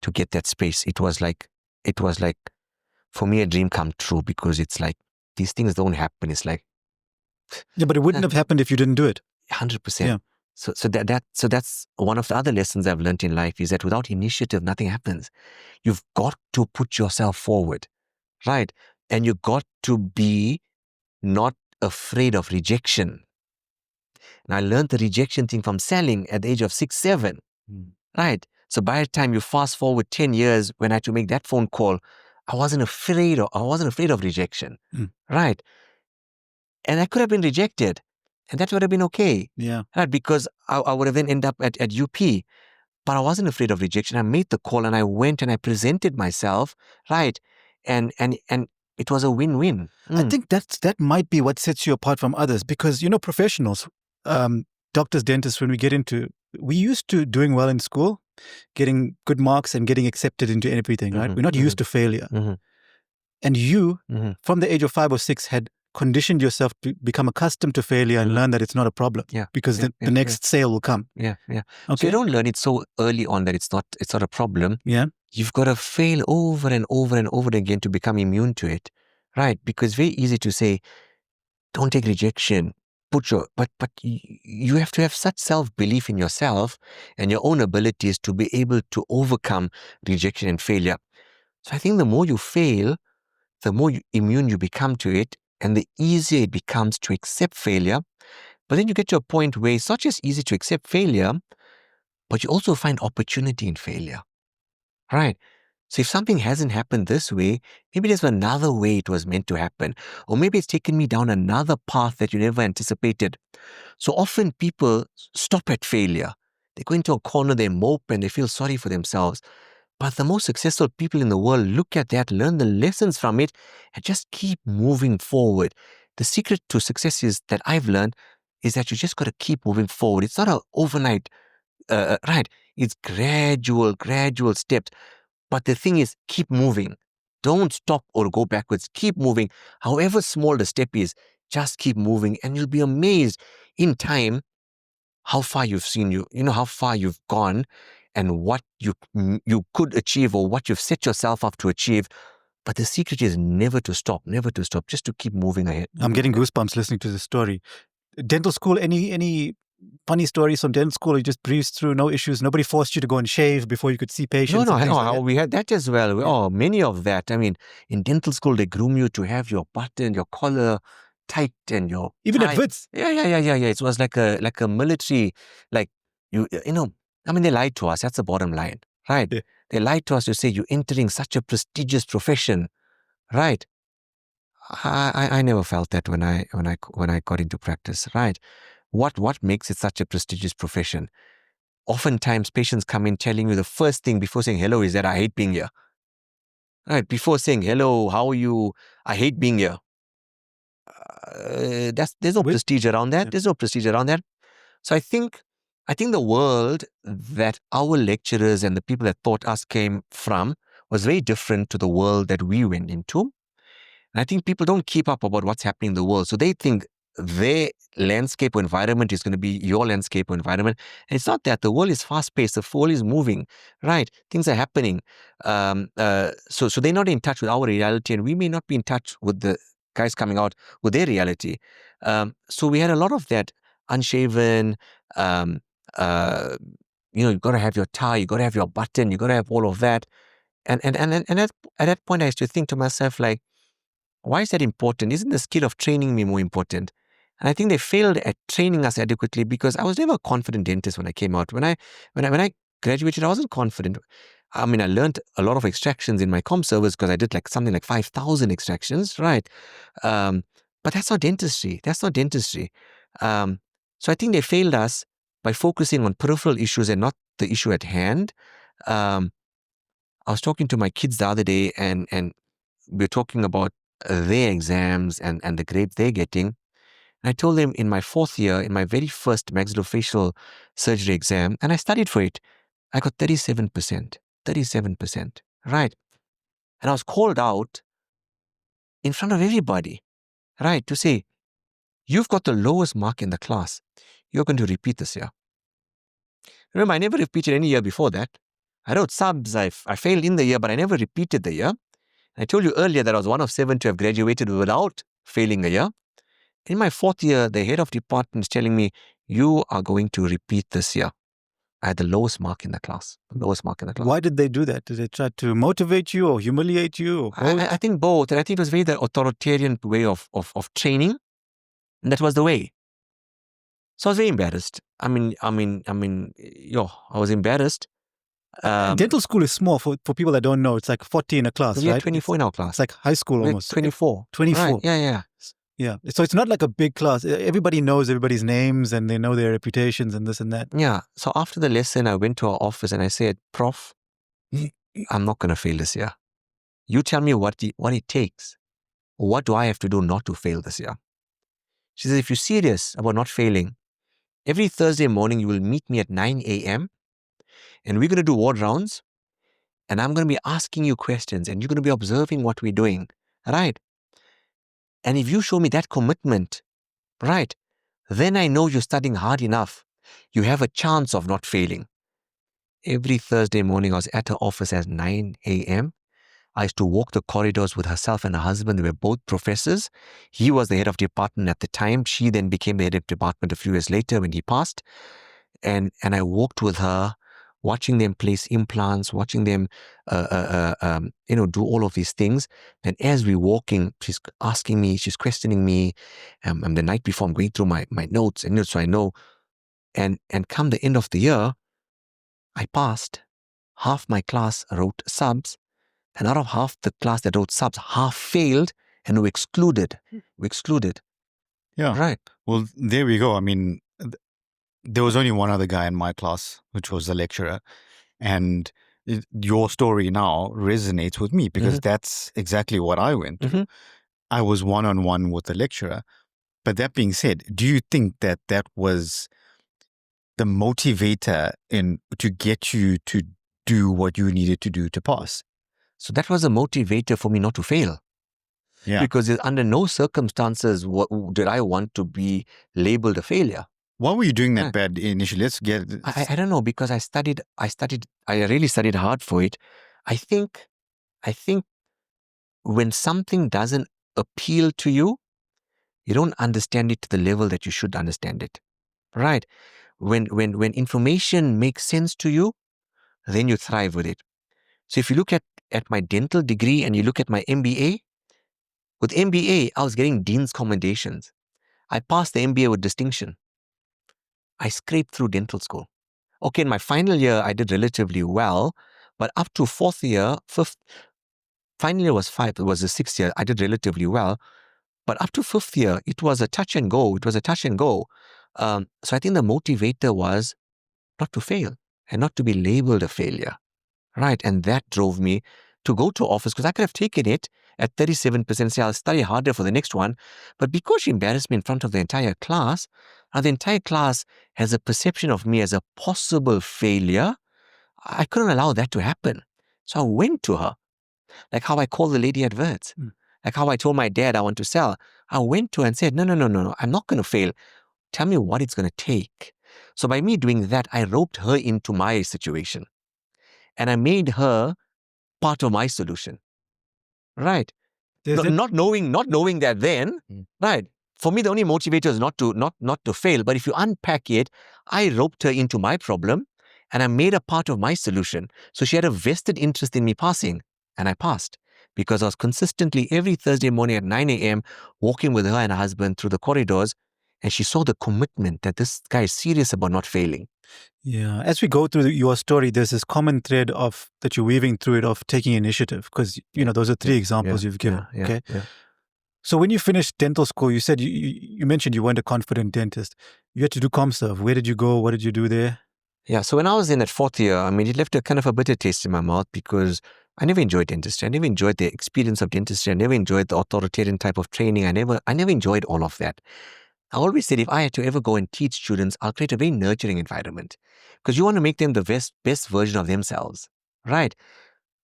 to get that space. It was like, for me, a dream come true, because it's like, these things don't happen. It's like, yeah, but it wouldn't have happened if you didn't do it. 100%. Yeah. So that's one of the other lessons I've learned in life, is that without initiative, nothing happens. You've got to put yourself forward, right? And you got to be not afraid of rejection. And I learned the rejection thing from selling at the age of 6, 7, right? So by the time you fast forward 10 years, when I had to make that phone call, I wasn't afraid of rejection, right? And I could have been rejected, and that would have been okay, right? Because I would have then ended up at UP. But I wasn't afraid of rejection. I made the call and I went and I presented myself, right? And it was a win-win. I think that might be what sets you apart from others, because professionals, doctors, dentists, when we used to doing well in school, getting good marks and getting accepted into everything, right? We're not used to failure. And you, from the age of 5 or 6, had conditioned yourself to become accustomed to failure and learn that it's not a problem, because the next sale will come. Okay. So you don't learn it so early on that it's not a problem. Yeah. You've got to fail over and over and over again to become immune to it, right? Because it's very easy to say, don't take rejection. But you have to have such self-belief in yourself and your own abilities to be able to overcome rejection and failure. So I think the more you fail, the more immune you become to it, and the easier it becomes to accept failure. But then you get to a point where it's not just easy to accept failure, but you also find opportunity in failure, right? So if something hasn't happened this way, maybe there's another way it was meant to happen. Or maybe it's taken me down another path that you never anticipated. So often people stop at failure. They go into a corner, they mope, and they feel sorry for themselves. But the most successful people in the world look at that, learn the lessons from it, and just keep moving forward. The secret to success is that I've learned is that you just got to keep moving forward. It's not an overnight, right? It's gradual steps. But the thing is, keep moving. Don't stop or go backwards. Keep moving. However small the step is, just keep moving, and you'll be amazed in time how far you've seen how far you've gone, and what you could achieve, or what you've set yourself up to achieve. But the secret is never to stop, just to keep moving ahead. I'm getting goosebumps listening to this story. Dental school, any funny stories from dental school? You just breezed through, no issues. Nobody forced you to go and shave before you could see patients. No, we had that as well. Oh, many of that. I mean, in dental school, they groom you to have your button, your collar tight, and your even tie. at Wits. Yeah. It was like a military, like I mean, they lied to us. That's the bottom line, right? Yeah. They lied to us to say you're entering such a prestigious profession, right? I never felt that when I got into practice, right? What makes it such a prestigious profession? Oftentimes, patients come in telling you the first thing before saying hello is that I hate being here. Right? Before saying hello, how are you? I hate being here. There's no prestige around that. There's no prestige around that. So I think the world that our lecturers and the people that taught us came from was very different to the world that we went into. And I think people don't keep up about what's happening in the world. So they think their landscape or environment is going to be your landscape or environment. And it's not that. The world is fast-paced. The world is moving, right? Things are happening. So they're not in touch with our reality, and we may not be in touch with the guys coming out with their reality. So we had a lot of that unshaven, you've got to have your tie, you've got to have your button, you've got to have all of that. And at that point, I used to think to myself, like, why is that important? Isn't the skill of training me more important? And I think they failed at training us adequately, because I was never a confident dentist when I came out. When I graduated, I wasn't confident. I mean, I learned a lot of extractions in my comm service because I did something like 5,000 extractions, right? But that's not dentistry. So I think they failed us by focusing on peripheral issues and not the issue at hand. I was talking to my kids the other day, and we're talking about their exams and the grades they're getting. I told them in my 4th year, in my very first maxillofacial surgery exam, and I studied for it, I got 37%. 37%. Right. And I was called out in front of everybody, right, to say, you've got the lowest mark in the class. You're going to repeat this year. Remember, I never repeated any year before that. I wrote subs, I failed in the year, but I never repeated the year. I told you earlier that I was one of 7 to have graduated without failing a year. In my 4th year, the head of department is telling me, you are going to repeat this year. I had the lowest mark in the class. Why did they do that? Did they try to motivate you or humiliate you? Or both? I think both. And I think it was very the authoritarian way of training. And that was the way. So I was very embarrassed. I was embarrassed. Dental school is small for people that don't know. It's like 40 in a class, we had right? 24 in our class. It's like high school almost. 24. 24. Right. Yeah. Yeah. So it's not like a big class. Everybody knows everybody's names and they know their reputations and this and that. Yeah. So after the lesson, I went to our office and I said, Prof, I'm not going to fail this year. You tell me what it takes. What do I have to do not to fail this year? She says, if you're serious about not failing, every Thursday morning you will meet me at 9 a.m. and we're going to do ward rounds and I'm going to be asking you questions and you're going to be observing what we're doing. Right? And if you show me that commitment, right, then I know you're studying hard enough. You have a chance of not failing. Every Thursday morning, I was at her office at 9 a.m. I used to walk the corridors with herself and her husband. They were both professors. He was the head of department at the time. She then became the head of department a few years later when he passed. And I walked with her, watching them place implants, watching them, do all of these things. And as we're walking, she's asking me, she's questioning me. And the night before, I'm going through my notes, and so I know. And come the end of the year, I passed. Half my class wrote subs, and out of half the class that wrote subs, half failed and were excluded. Yeah. Right. Well, there we go. I mean, there was only one other guy in my class, which was the lecturer. And your story now resonates with me because that's exactly what I went through. I was one-on-one with the lecturer. But that being said, do you think that was the motivator to get you to do what you needed to do to pass? So that was a motivator for me not to fail. Yeah. Because under no circumstances did I want to be labeled a failure. Why were you doing that bad initially? Let's get... I don't know, because I really studied hard for it. I think when something doesn't appeal to you, you don't understand it to the level that you should understand it. Right? When information makes sense to you, then you thrive with it. So if you look at my dental degree and you look at my MBA, with MBA, I was getting dean's commendations. I passed the MBA with distinction. I scraped through dental school. Okay, in my final year, I did relatively well, but up to 4th year, final year was 5, it was the 6th year, I did relatively well. But up to 5th year, it was a touch and go. So I think the motivator was not to fail and not to be labeled a failure. Right? And that drove me to go to office, because I could have taken it at 37%, say I'll study harder for the next one. But because she embarrassed me in front of the entire class, and the entire class has a perception of me as a possible failure, I couldn't allow that to happen. So I went to her, like how I called the lady at Verts, like how I told my dad I want to sell. I went to her and said, no, I'm not going to fail. Tell me what it's going to take. So by me doing that, I roped her into my situation. And I made her part of my solution. Right. Not knowing that then, right. For me, the only motivator is not to fail. But if you unpack it, I roped her into my problem and I made her part of my solution. So she had a vested interest in me passing, and I passed because I was consistently every Thursday morning at 9 a.m. walking with her and her husband through the corridors, and she saw the commitment that this guy is serious about not failing. Yeah. As we go through your story, there's this common thread that you're weaving through it of taking initiative, because, those are 3 examples you've given. Okay. Yeah. So when you finished dental school, you said you mentioned you weren't a confident dentist. You had to do ComServe. Where did you go? What did you do there? Yeah, so when I was in that fourth year, I mean, it left a kind of a bitter taste in my mouth because I never enjoyed dentistry. I never enjoyed the experience of dentistry. I never enjoyed the authoritarian type of training. I never enjoyed all of that. I always said if I had to ever go and teach students, I'll create a very nurturing environment because you want to make them the best version of themselves, right?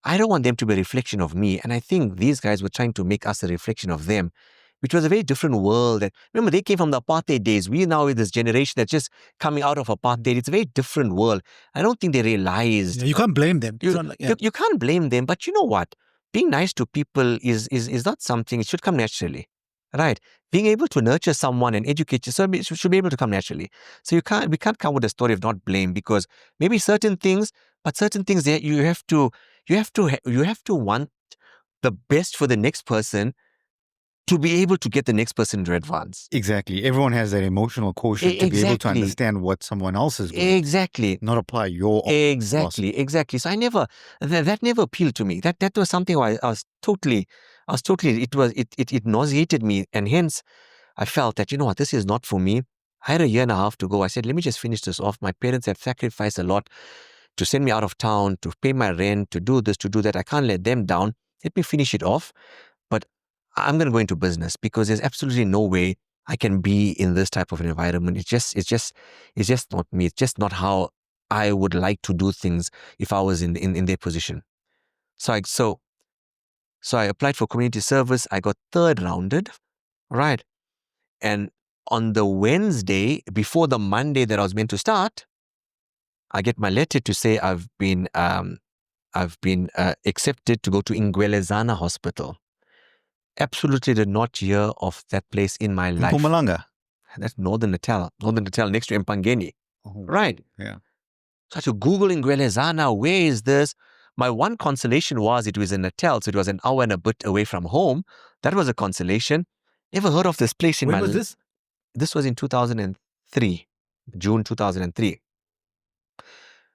I don't want them to be a reflection of me. And I think these guys were trying to make us a reflection of them, which was a very different world. Remember, they came from the apartheid days. We now with this generation that's just coming out of apartheid. It's a very different world. I don't think they realized. Yeah, you can't blame them. You can't blame them. But you know what? Being nice to people is not something, it should come naturally. Right? Being able to nurture someone and educate yourself should be able to come naturally. So we can't come with a story of not blame because maybe certain things, but certain things there you have to want the best for the next person to be able to get the next person to advance. Exactly. Everyone has that emotional quotient to be able to understand what someone else is doing. Exactly. Not apply your Exactly. So I never that never appealed to me. That was something I was totally it nauseated me, and hence I felt that, you know what, this is not for me. I had a year and a half to go. I said, let me just finish this off. My parents have sacrificed a lot to send me out of town, to pay my rent, to do this, to do that. I can't let them down. Let me finish it off. But I'm going to go into business because there's absolutely no way I can be in this type of an environment. It's just not me. It's just not how I would like to do things if I was in their position. So I applied for community service. I got third rounded, right? And on the Wednesday before the Monday that I was meant to start, I get my letter to say I've been accepted to go to Ingwelezana Hospital. Absolutely did not hear of that place in my life. Mpumalanga? That's Northern Natal next to Mpangeni. Oh, right. Yeah. So I had to Google Ingwelezana, where is this? My one consolation was it was in Natal, so it was an hour and a bit away from home. That was a consolation. Never heard of this place in my life. When was this? This was in 2003, June 2003.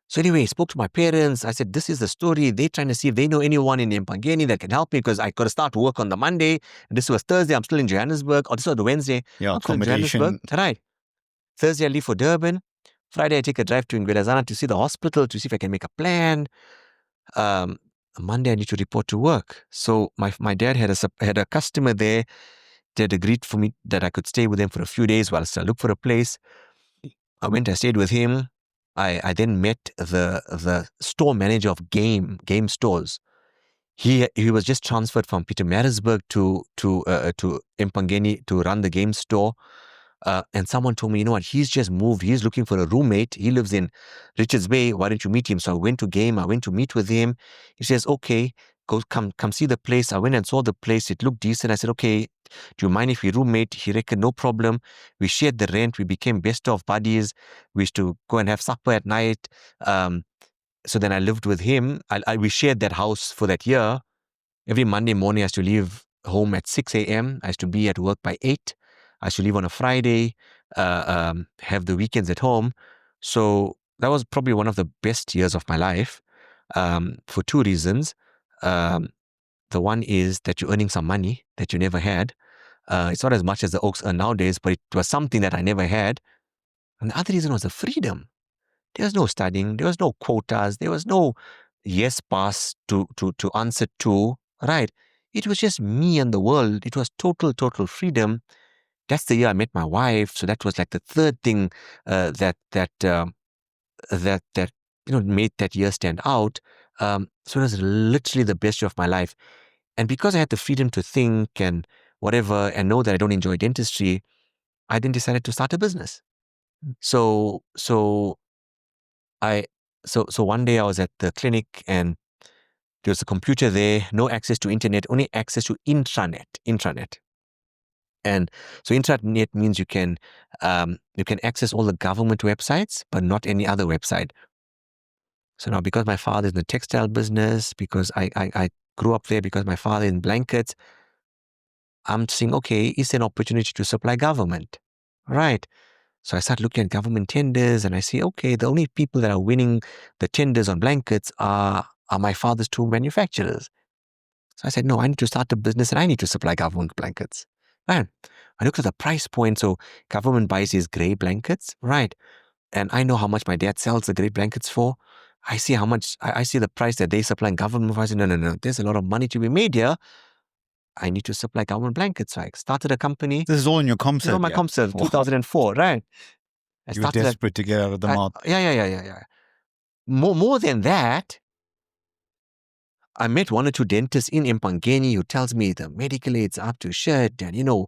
So anyway, I spoke to my parents. I said, this is the story. They're trying to see if they know anyone in Mpangeni that can help me because I got to start work on the Monday. And this was Thursday. I'm still in Johannesburg. Or this was the Wednesday. Yeah, I'm still in accommodation. Johannesburg. Right. Thursday, I leave for Durban. Friday, I take a drive to Ingwelezana to see the hospital to see if I can make a plan. Monday, I need to report to work. So my dad had a customer there. They had agreed for me that I could stay with them for a few days whilst I look for a place. I stayed with him. I then met the store manager of game stores. He was just transferred from Pietermaritzburg to Mpangeni to run the game store. And someone told me, you know what, he's just moved. He's looking for a roommate. He lives in Richards Bay. Why don't you meet him? So I went to game. I went to meet with him. He says, okay, come see the place. I went and saw the place. It looked decent. I said, okay, do you mind if we roommate? He reckoned, no problem. We shared the rent. We became best of buddies. We used to go and have supper at night. So then I lived with him. We shared that house for that year. Every Monday morning, I used to leave home at 6 a.m. I used to be at work by 8. I used to leave on a Friday, have the weekends at home. So that was probably one of the best years of my life for two reasons. The one is that you're earning some money that you never had. It's not as much as the Oaks earn nowadays, but it was something that I never had. And the other reason was the freedom. There was no studying. There was no quotas. There was no yes pass to answer to, right? It was just me and the world. It was total freedom. That's the year I met my wife. So that was like the third thing that made that year stand out. So it was literally the best year of my life. And because I had the freedom to think and whatever, and know that I don't enjoy dentistry, I then decided to start a business. So one day I was at the clinic and there was a computer there, no access to internet, only access to intranet. And so intranet means you can access all the government websites, but not any other website. So now, because my father is in the textile business, because I grew up there, because my father in blankets, I'm saying, okay, is there an opportunity to supply government? Right. So I start looking at government tenders and I see, okay, the only people that are winning the tenders on blankets are my father's two manufacturers. So I said, no, I need to start a business and I need to supply government blankets. Right. I looked at the price point. So government buys these gray blankets. Right. And I know how much my dad sells the great blankets for. I see how much, I see the price that they supply in government. I said, no, there's a lot of money to be made here. I need to supply government blankets. So I started a company. This is all in your comp This is all my comp serve, 2004, right? You were desperate to get out of the mouth. Yeah. More than that, I met one or two dentists in Mpangeni who tells me the medical aid's up to shit and,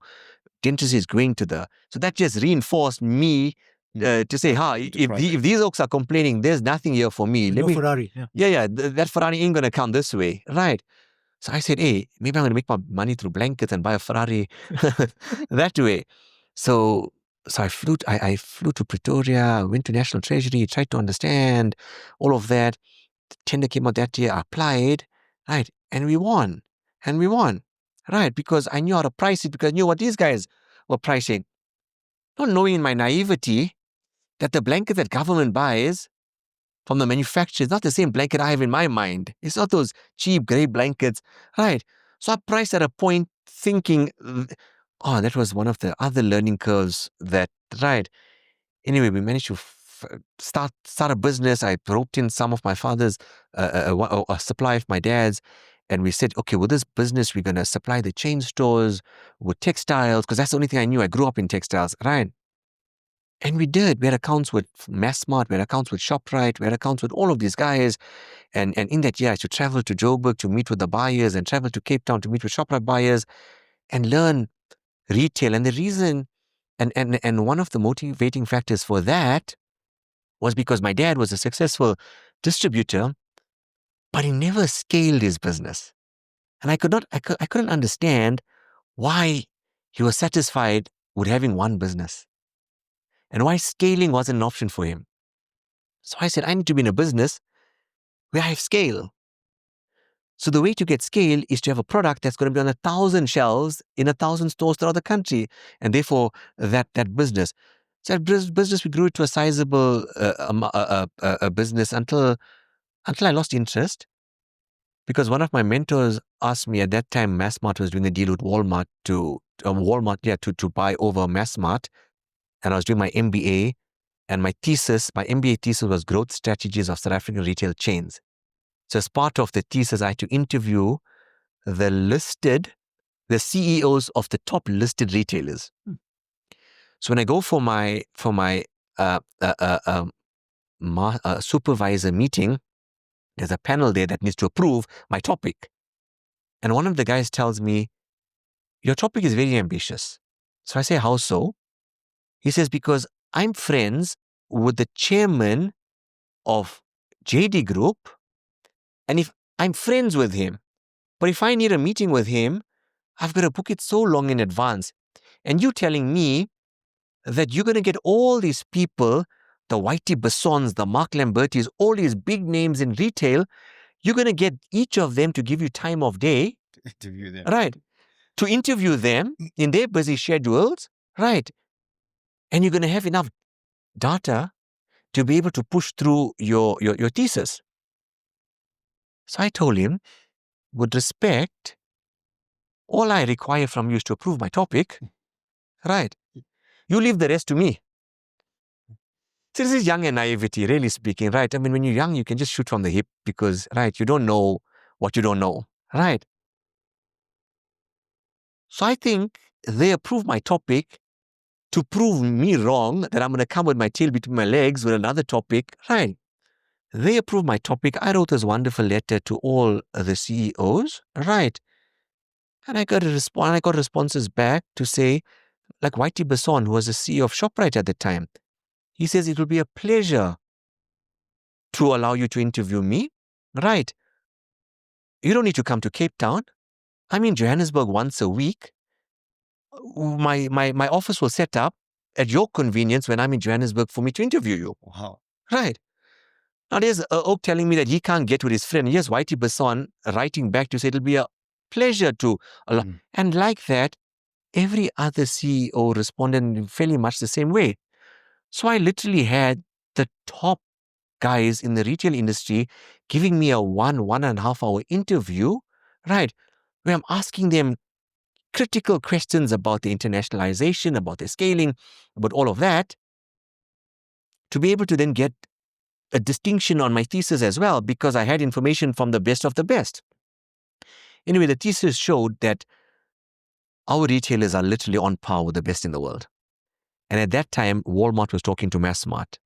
dentistry is going to the... So that just reinforced me to say, if these oaks are complaining, there's nothing here for me. Ferrari. Yeah, that Ferrari ain't going to come this way, right? So I said, hey, maybe I'm going to make my money through blankets and buy a Ferrari that way. So I flew to Pretoria, went to National Treasury, tried to understand all of that. The tender came out that year, I applied, right? And we won. Right? Because I knew how to price it, because I knew what these guys were pricing. Not knowing in my naivety that the blanket that government buys from the manufacturer is not the same blanket I have in my mind. It's not those cheap grey blankets, right? So I priced at a point thinking, that was one of the other learning curves that, right? Anyway, we managed to start a business. I roped in some of my father's, a supply of my dad's, and we said, okay, with this business, we're going to supply the chain stores with textiles, because that's the only thing I knew. I grew up in textiles, right? And we did. We had accounts with Massmart, we had accounts with ShopRite, we had accounts with all of these guys. And in that year, I should travel to Joburg to meet with the buyers and travel to Cape Town to meet with ShopRite buyers and learn retail. And the reason, and one of the motivating factors for that was because my dad was a successful distributor, but he never scaled his business. And I couldn't understand why he was satisfied with having one business and why scaling wasn't an option for him. So I said, I need to be in a business where I have scale. So the way to get scale is to have a product that's going to be on 1,000 shelves in 1,000 stores throughout the country. And therefore, that business. So that business, we grew it to a sizable business until I lost interest. Because one of my mentors asked me, at that time, Massmart was doing a deal with Walmart to buy over Massmart. And I was doing my MBA. And my MBA thesis was Growth Strategies of South African Retail Chains. So as part of the thesis, I had to interview the CEOs of the top listed retailers. So when I go for my supervisor meeting, there's a panel there that needs to approve my topic. And one of the guys tells me, your topic is very ambitious. So I say, how so? He says, because I'm friends with the chairman of JD Group, and if I'm friends with him, but if I need a meeting with him, I've got to book it so long in advance. And you telling me that you're going to get all these people, the Whitey Bessons, the Mark Lambertis, all these big names in retail, you're going to get each of them to give you time of day. To interview them. Right. To interview them in their busy schedules. Right. And you're going to have enough data to be able to push through your thesis. So I told him, with respect, all I require from you is to approve my topic. Right. You leave the rest to me. So this is young and naivety, really speaking, right? I mean, when you're young, you can just shoot from the hip because, right, you don't know what you don't know, right? So I think they approved my topic to prove me wrong, that I'm going to come with my tail between my legs with another topic, right? They approved my topic. I wrote this wonderful letter to all the CEOs, right? And I got responses back to say, like Whitey Besson, who was the CEO of ShopRite at the time, he says, it will be a pleasure to allow you to interview me, right? You don't need to come to Cape Town. I'm in Johannesburg once a week. My office will set up at your convenience when I'm in Johannesburg for me to interview you. Wow. Right. Now there's Oak telling me that he can't get with his friend. Here's Whitey Besson writing back to say it'll be a pleasure to allow. And like that, every other CEO responded in fairly much the same way. So I literally had the top guys in the retail industry giving me a 1.5 hour interview, right, where I'm asking them critical questions about the internationalization, about the scaling, about all of that. to be able to then get a distinction on my thesis as well, because I had information from the best of the best. Anyway, the thesis showed that our retailers are literally on par with the best in the world. And at that time, Walmart was talking to Massmart.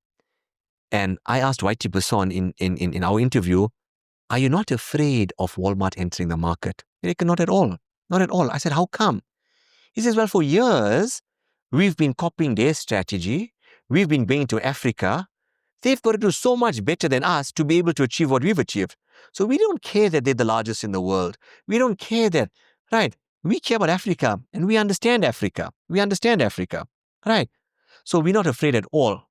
And I asked Whitey Besson in our interview, are you not afraid of Walmart entering the market? He reckon, not at all. Not at all. I said, how come? He says, well, for years, we've been copying their strategy. We've been going to Africa. They've got to do so much better than us to be able to achieve what we've achieved. So we don't care that they're the largest in the world. We don't care that, right? We care about Africa, and we understand Africa. We understand Africa, right? So we're not afraid at all.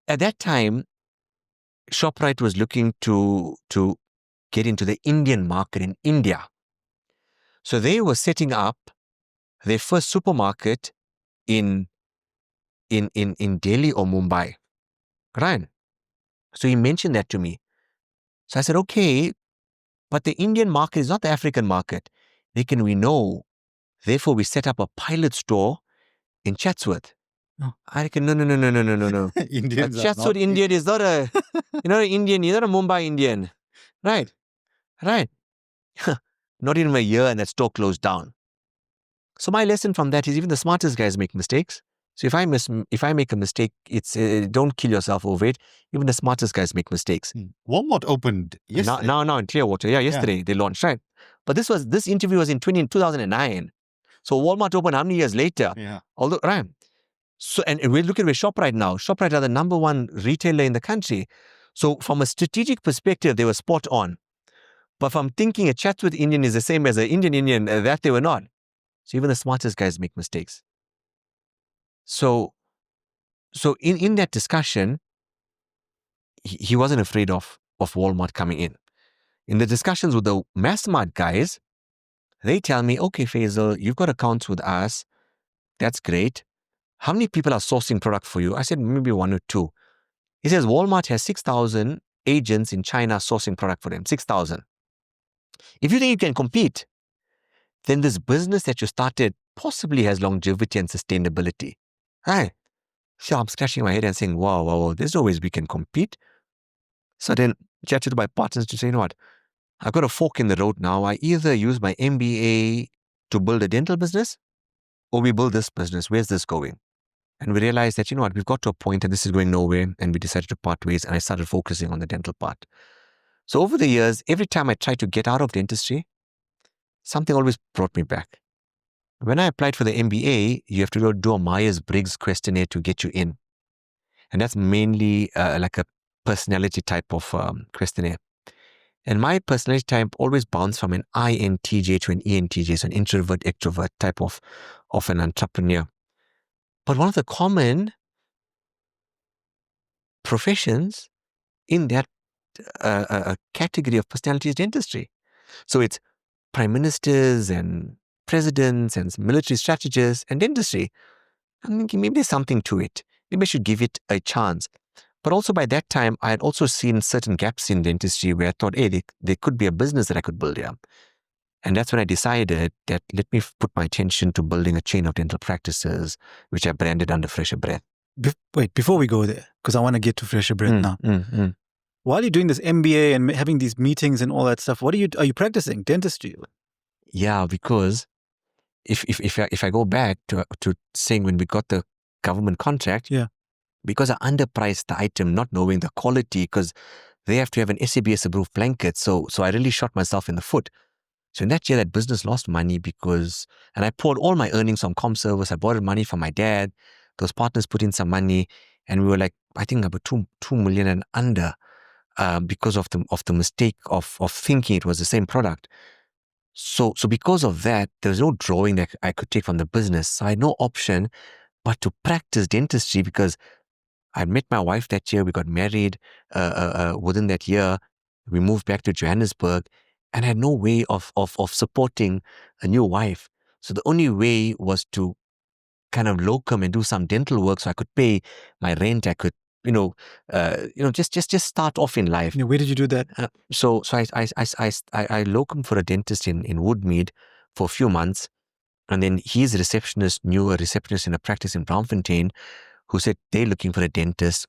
At that time, ShopRite was looking to get into the Indian market in India. So they were setting up their first supermarket in Delhi or Mumbai, right? So he mentioned that to me. So I said, okay, but the Indian market is not the African market. We know. Therefore, we set up a pilot store in Chatsworth. Oh. I reckon, no. Indians Chatsworth Indian is not a, an Indian, you're not a Mumbai Indian. Right. Not even a year and that store closed down. So my lesson from that is even the smartest guys make mistakes. So if I make a mistake, it's don't kill yourself over it. Even the smartest guys make mistakes. Walmart opened yesterday. Now in Clearwater. Yeah, yesterday they launched, right? But this interview was in 2009. So Walmart opened how many years later? Yeah. Although, right. So and we look at where ShopRite now. ShopRite are the number one retailer in the country. So from a strategic perspective, they were spot on. But from thinking a Chatsworth Indian is the same as an Indian, that they were not. So even the smartest guys make mistakes. So in that discussion, he wasn't afraid of Walmart coming in. In the discussions with the Massmart guys, they tell me, okay, Faizel, you've got accounts with us. That's great. How many people are sourcing product for you? I said, maybe 1 or 2. He says, Walmart has 6,000 agents in China sourcing product for them. 6,000. If you think you can compete, then this business that you started possibly has longevity and sustainability. Right? So I'm scratching my head and saying, wow, there's no ways we can compete. So then chatted to my partners to say, you know what? I've got a fork in the road now. I either use my MBA to build a dental business or we build this business. Where's this going? And we realized that, you know what, we've got to a point and this is going nowhere. And we decided to part ways and I started focusing on the dental part. So over the years, every time I tried to get out of dentistry, something always brought me back. When I applied for the MBA, you have to do a Myers-Briggs questionnaire to get you in. And that's mainly like a personality type of questionnaire. And my personality type always bounced from an INTJ to an ENTJ, so an introvert, extrovert type of an entrepreneur. But one of the common professions in that category of personality is dentistry. So it's prime ministers and presidents and military strategists and dentistry. I'm thinking maybe there's something to it. Maybe I should give it a chance. But also by that time, I had also seen certain gaps in dentistry where I thought, hey, there could be a business that I could build here. And that's when I decided that let me put my attention to building a chain of dental practices, which I branded under Fresher Breath. Wait, before we go there, because I want to get to Fresher Breath now. While you're doing this MBA and having these meetings and all that stuff, are you practicing dentistry? Yeah, because if I go back to saying when we got the government contract, because I underpriced the item, not knowing the quality, because they have to have an SABS approved blanket. So I really shot myself in the foot. So in that year, that business lost money and I poured all my earnings on ComService. I borrowed money from my dad. Those partners put in some money, and we were like, I think about 2 million and under, because of the mistake of thinking it was the same product. So because of that, there was no drawing that I could take from the business. So I had no option but to practice dentistry, because I met my wife that year. We got married within that year. We moved back to Johannesburg, and I had no way of supporting a new wife. So the only way was to kind of locum and do some dental work so I could pay my rent. I could, just start off in life. Where did you do that? So I locum for a dentist in Woodmead for a few months. And then his receptionist knew a receptionist in a practice in Braamfontein who said they're looking for a dentist.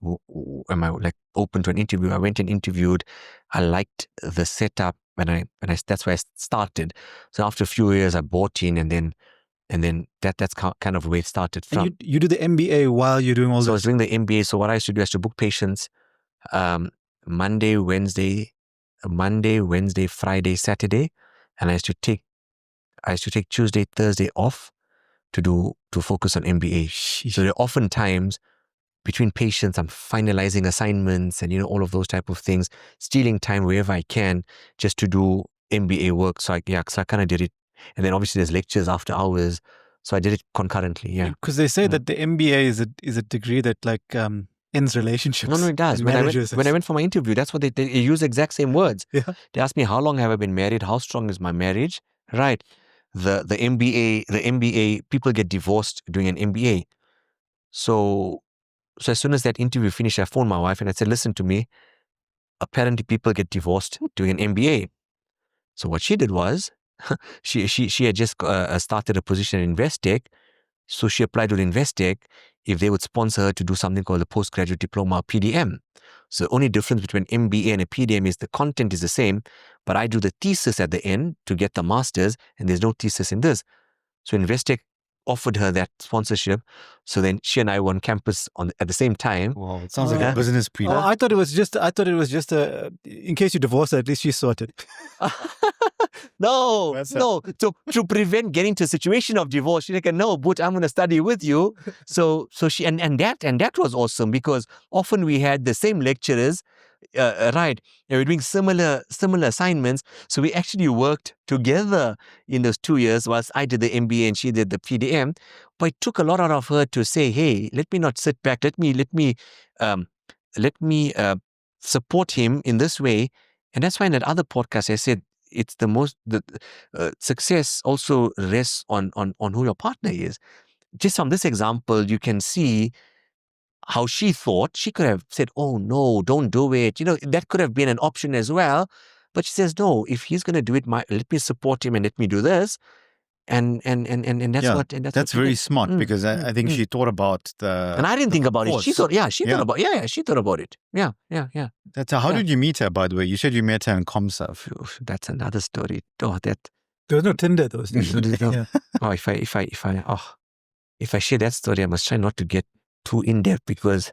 Am I like open to an interview? I went and interviewed. I liked the setup, and that's where I started. So after a few years, I bought in, and then that's kind of where it started from. And you do the MBA while you're doing all this? So I was doing the MBA. So what I used to do is to book patients Monday, Wednesday, Friday, Saturday, and I used to take Tuesday, Thursday off to focus on MBA. So there are often times between patients, I'm finalizing assignments and all of those type of things, stealing time wherever I can just to do MBA work. So I kind of did it, and then obviously there's lectures after hours. So I did it concurrently. Yeah, because they say that the MBA is a degree that like ends relationships. No, it does. When I went for my interview, that's what they use the exact same words. Yeah. They asked me, how long have I been married? How strong is my marriage? Right. The MBA, people get divorced doing an MBA. So as soon as that interview finished, I phoned my wife and I said, listen to me, apparently people get divorced doing an MBA. So what she did was, she had just started a position in Investec. So she applied to Investec if they would sponsor her to do something called a postgraduate diploma, PDM. So the only difference between MBA and a PDM is the content is the same, but I do the thesis at the end to get the master's, and there's no thesis in this. So Investec offered her that sponsorship. So then she and I were on campus at the same time. Wow, it sounds like a business pre. I thought it was just in case you divorce her, at least she's sorted. No. To prevent getting to a situation of divorce, she's like, no, but I'm going to study with you. So she and that was awesome, because often we had the same lecturers, right? And we're doing similar assignments. So we actually worked together in those 2 years, whilst I did the MBA and she did the PDM. But it took a lot out of her to say, hey, let me not sit back. Let me support him in this way. And that's why in that other podcast I said, it's the success also rests on who your partner is. Just from this example, you can see how she thought. She could have said, oh no, don't do it. That could have been an option as well. But she says, no, if he's going to do it, let me support him and let me do this. And that's very smart, because I think she thought about the. And I didn't think about it. She thought, she thought about it. Yeah. That's how did you meet her, by the way? You said you met her in ComServe. That's another story. Oh, there was no Tinder those days. Yeah. Oh, if I share that story, I must try not to get too in depth, because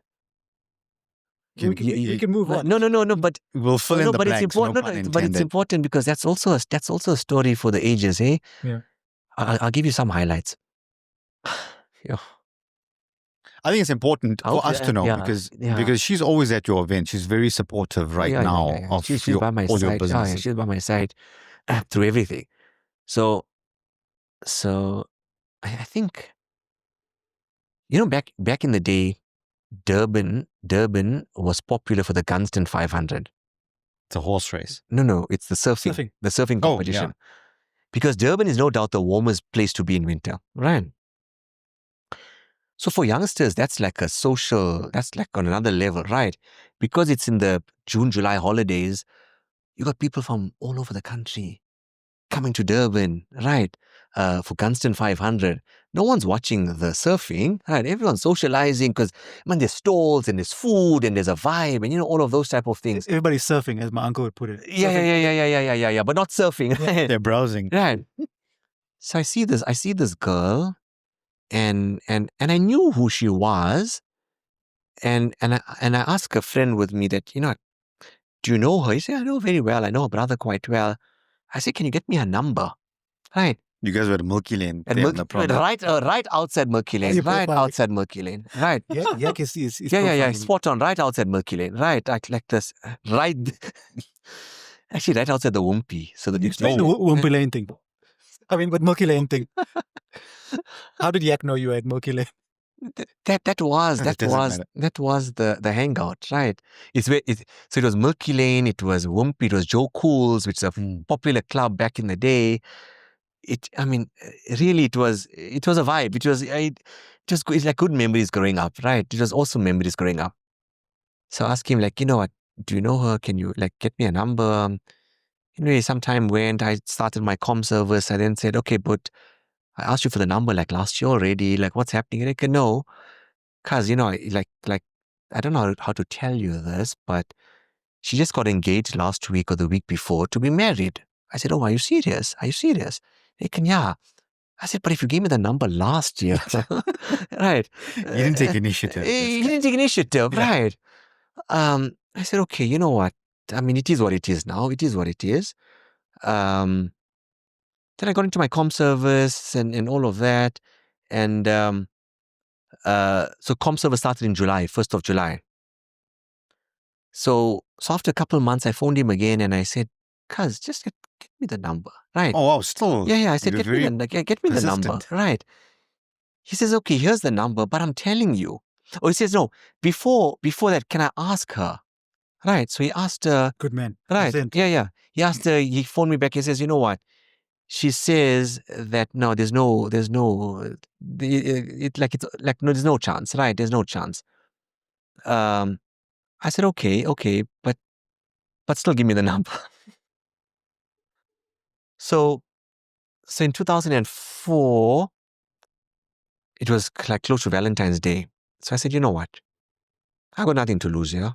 we can move on. No. But we'll fill in the blanks. It's important. But it's important because that's also a story for the ages, eh? Yeah. I'll give you some highlights. Yeah. I think it's important for us to know, because she's always at your event. She's very supportive now of she's all by my your side. business. She's by my side through everything. So I think, back in the day, Durban was popular for the Gunston 500. It's a horse race. No, it's the surfing competition. Yeah. Because Durban is no doubt the warmest place to be in winter, right? So for youngsters, that's like that's like on another level, right? Because it's in the June, July holidays, you got people from all over the country coming to Durban, right? For Gunston 500. No one's watching the surfing, right? Everyone's socializing because, there's stalls and there's food and there's a vibe and, all of those type of things. Everybody's surfing, as my uncle would put it. Yeah, but not surfing. Yeah, they're browsing. Right. So I see this girl, and I knew who she was, and I asked a friend with me that, do you know her? He said, I know very well. I know her brother quite well. I said, can you get me her number? Right. You guys were at Milky Lane. Right outside Milky Lane. Right outside Milky Lane. Right. Yeah. Spot on. Right outside Milky Lane. Right. Like this. Right. Actually, right outside the Wimpy. So the Wimpy Lane thing. But Milky Lane thing. How did Yak know you were at Milky Lane? That was the hangout, right? So it was Milky Lane, it was Wimpy, it was Joe Cool's, which is a popular club back in the day. Really, it was a vibe. It's like good memories growing up, right? It was awesome memories growing up. So I asked him, like, what? Do you know her? Can you get me a number? Anyway, some time went. I started my comm service. I then said, okay, but I asked you for the number last year already. Like, what's happening? And I said, no. Cause I don't know how to tell you this, but she just got engaged last week or the week before to be married. I said, oh, are you serious? Are you serious? They can, yeah. I said, but if you gave me the number last year, right? You didn't take initiative. You didn't take initiative, Yeah. right? I said, okay, you know what? I mean, it is what it is now. It is what it is. Then I got into my comm service and all of that. And so comm service started in July, 1st of July. So after a couple of months, I phoned him again and I said, cuz, just get me the number, right? Oh, wow, still. Yeah, I said, get me the number, right? He says, okay, here's the number, but I'm telling you. Or he says, no, before that, can I ask her? Right, so he asked her. Good man. Right, Present. yeah. He asked her, he phoned me back, he says, you know what? She says that, no, there's no, there's no chance, right? There's no chance. I said, okay, but still give me the number. So in 2004, it was like close to Valentine's Day. So I said, you know what? I got nothing to lose here.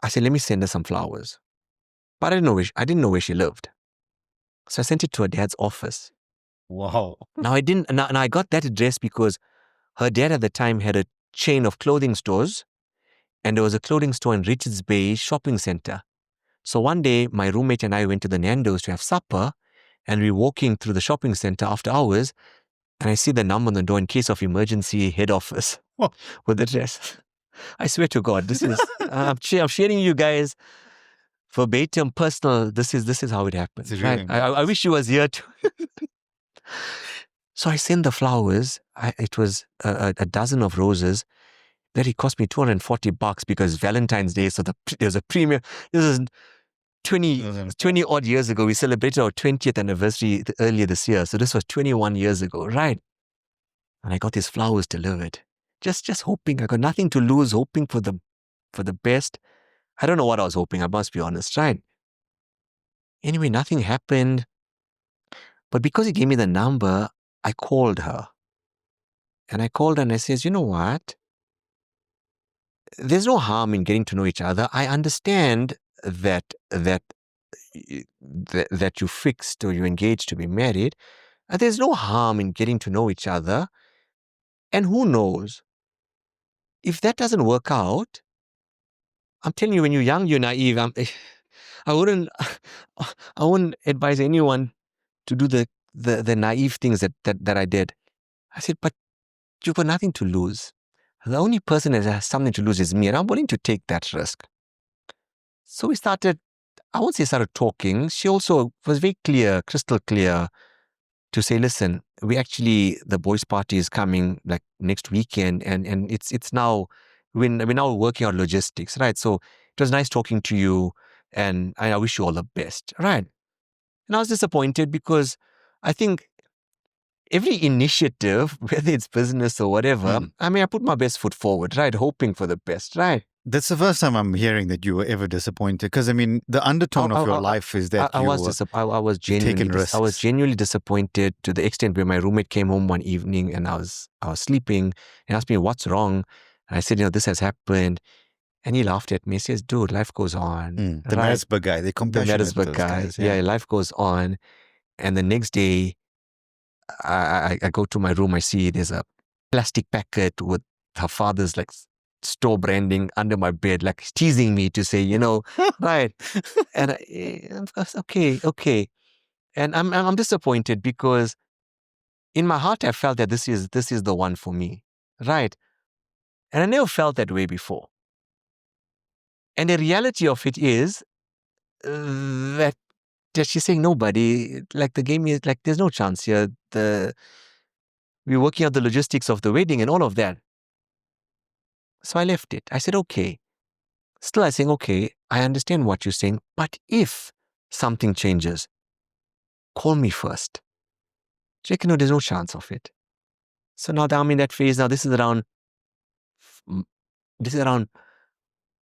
I said, let me send her some flowers. But I didn't know where she lived. So I sent it to her dad's office. Wow. Now I got that address because her dad at the time had a chain of clothing stores, and there was a clothing store in Richards Bay shopping center. So one day, my roommate and I went to the Nando's to have supper, and we were walking through the shopping center after hours, and I see the number on the door in case of emergency head office with the address. I swear to God, this is I'm sharing you guys verbatim, personal. This is how it happened. Really right? nice. I wish you was here too. So I sent the flowers. It was a dozen of roses. That it cost me $240 because Valentine's Day. So there's a premium. This is 20 odd years ago. We celebrated our 20th anniversary earlier this year. So this was 21 years ago, right? And I got these flowers delivered. Just hoping. I got nothing to lose, hoping for the best. I don't know what I was hoping, I must be honest, right? Anyway, nothing happened. But because he gave me the number, I called her. And I called her and I says, you know what? There's no harm in getting to know each other. I understand that you fixed or you engaged to be married. There's no harm in getting to know each other. And who knows? If that doesn't work out, I'm telling you, when you're young, you're naive. I wouldn't advise anyone to do the naive things that I did. I said, but you've got nothing to lose. The only person that has something to lose is me, and I'm willing to take that risk. So we started, I won't say started talking. She also was very clear, crystal clear, to say, listen, the boys' party is coming like next weekend, and it's now, we're now working on logistics, right? So it was nice talking to you, and I wish you all the best, right? And I was disappointed because I think every initiative, whether it's business or whatever, I mean, I put my best foot forward, right? Hoping for the best, right? That's the first time I'm hearing that you were ever disappointed. Because, I mean, the undertone of your life is that I was genuinely disappointed to the extent where my roommate came home one evening and I was sleeping and asked me, what's wrong? And I said, this has happened. And he laughed at me. He says, dude, life goes on. The Maritzburg guy, they're compassionate. The Maritzburg guys. Yeah, life goes on. And the next day, I go to my room. I see there's a plastic packet with her father's like store branding under my bed, like teasing me to say, right. And okay. And I'm disappointed because in my heart, I felt that this is the one for me, right? And I never felt that way before. And the reality of it is that she's saying nobody, like the game is like, there's no chance here. We're working out the logistics of the wedding and all of that. So I left it. I said, okay. Still, I saying, okay, I understand what you're saying, but if something changes, call me first. Check, there's no chance of it. So now that I'm in that phase, now this is around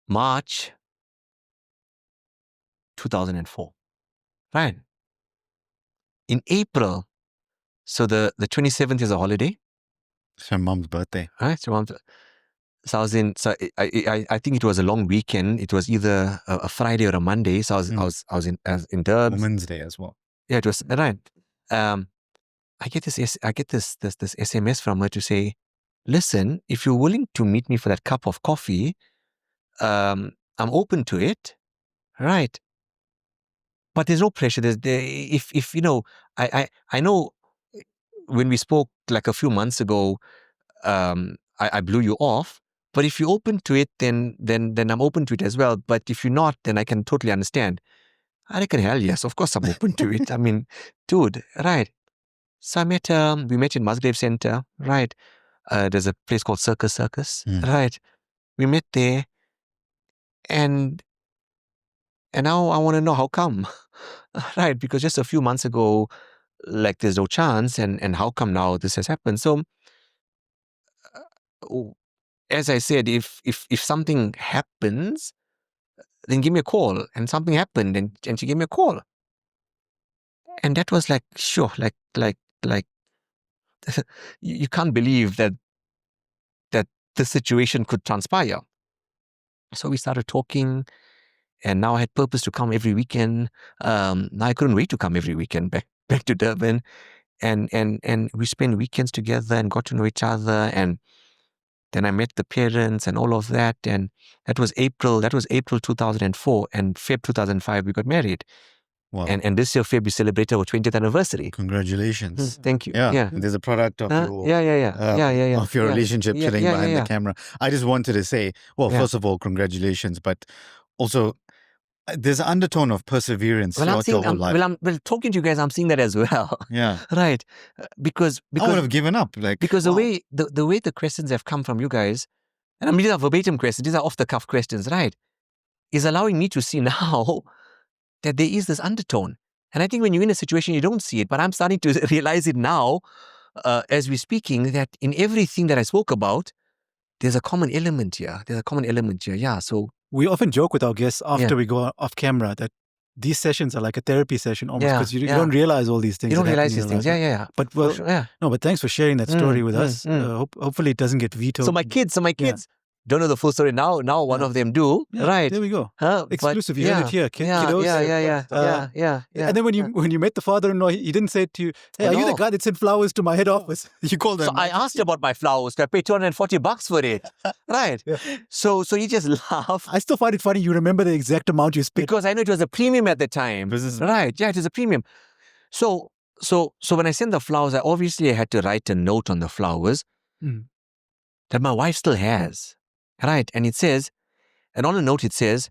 March 2004. Right? In April, so the 27th is a holiday. It's her mom's birthday. Right? So I was in. So I think it was a long weekend. It was either a Friday or a Monday. So I was in Durbs. Women's Day as well. Yeah, it was right. I get this SMS from her to say, listen, if you're willing to meet me for that cup of coffee, I'm open to it, right? But there's no pressure. If you know, I know when we spoke like a few months ago, I blew you off. But if you're open to it, then I'm open to it as well. But if you're not, then I can totally understand. I reckon, hell yes, of course I'm open to it. I mean, dude, right? So we met in TMJ Centre, right? There's a place called Circus, right? We met there, and now I want to know how come, right? Because just a few months ago, like there's no chance, and how come now this has happened? So, as I said, if something happens, then give me a call. And something happened, and she gave me a call, and that was like, sure, like you can't believe that the situation could transpire. So we started talking, and now I had purpose to come every weekend. Now I couldn't wait to come every weekend back to Durban, and we spent weekends together and got to know each other. And then I met the parents and all of that. And that was April 2004, and Feb 2005 we got married. Wow. And this year Feb we celebrated our 20th anniversary. Congratulations. Thank you. Yeah. There's a product of your of your relationship sitting behind the camera. I just wanted to say, well, first of all, congratulations, but also there's an undertone of perseverance throughout your whole life. Well, talking to you guys, I'm seeing that as well. Yeah. Right. Because I would have given up. Because the way the questions have come from you guys, and I mean these are verbatim questions, these are off the cuff questions, right? Is allowing me to see now that there is this undertone. And I think when you're in a situation, you don't see it, but I'm starting to realize it now as we're speaking, that in everything that I spoke about, there's a common element here. Yeah. So we often joke with our guests after we go off camera that these sessions are like a therapy session almost, because you don't realize all these things. You don't realize these things. Yeah. But no, but thanks for sharing that story with us. Hopefully it doesn't get vetoed. So my kids don't know the full story now. Now one of them do. Yeah, right. There we go. Exclusive. You heard it here. Kiddos. Yeah. And then when you met the father-in-law, he didn't say to you, hey, are you the guy that sent flowers to my head office? You called them. So I asked about my flowers. I paid $240 for it. Right. Yeah. So he just laughed. I still find it funny you remember the exact amount you spent. Because I know it was a premium at the time. Right. Yeah, it was a premium. So when I sent the flowers, I obviously had to write a note on the flowers that my wife still has. Right. And it says, and on the note it says,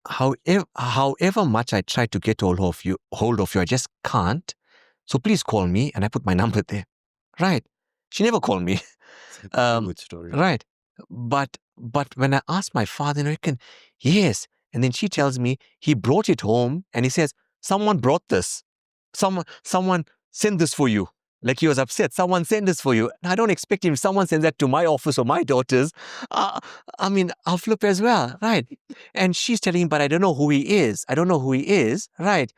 however much I try to get hold of you, I just can't. So please call me. And I put my number there. Right. She never called me. It's a good story. Right. But when I asked my father, yes. And then she tells me he brought it home, and he says, someone brought this. Someone sent this for you. Like he was upset. Someone sent this for you. I don't expect him. Someone sends that to my office or my daughters. I mean, I'll flip as well. Right. And she's telling him, but I don't know who he is. Right.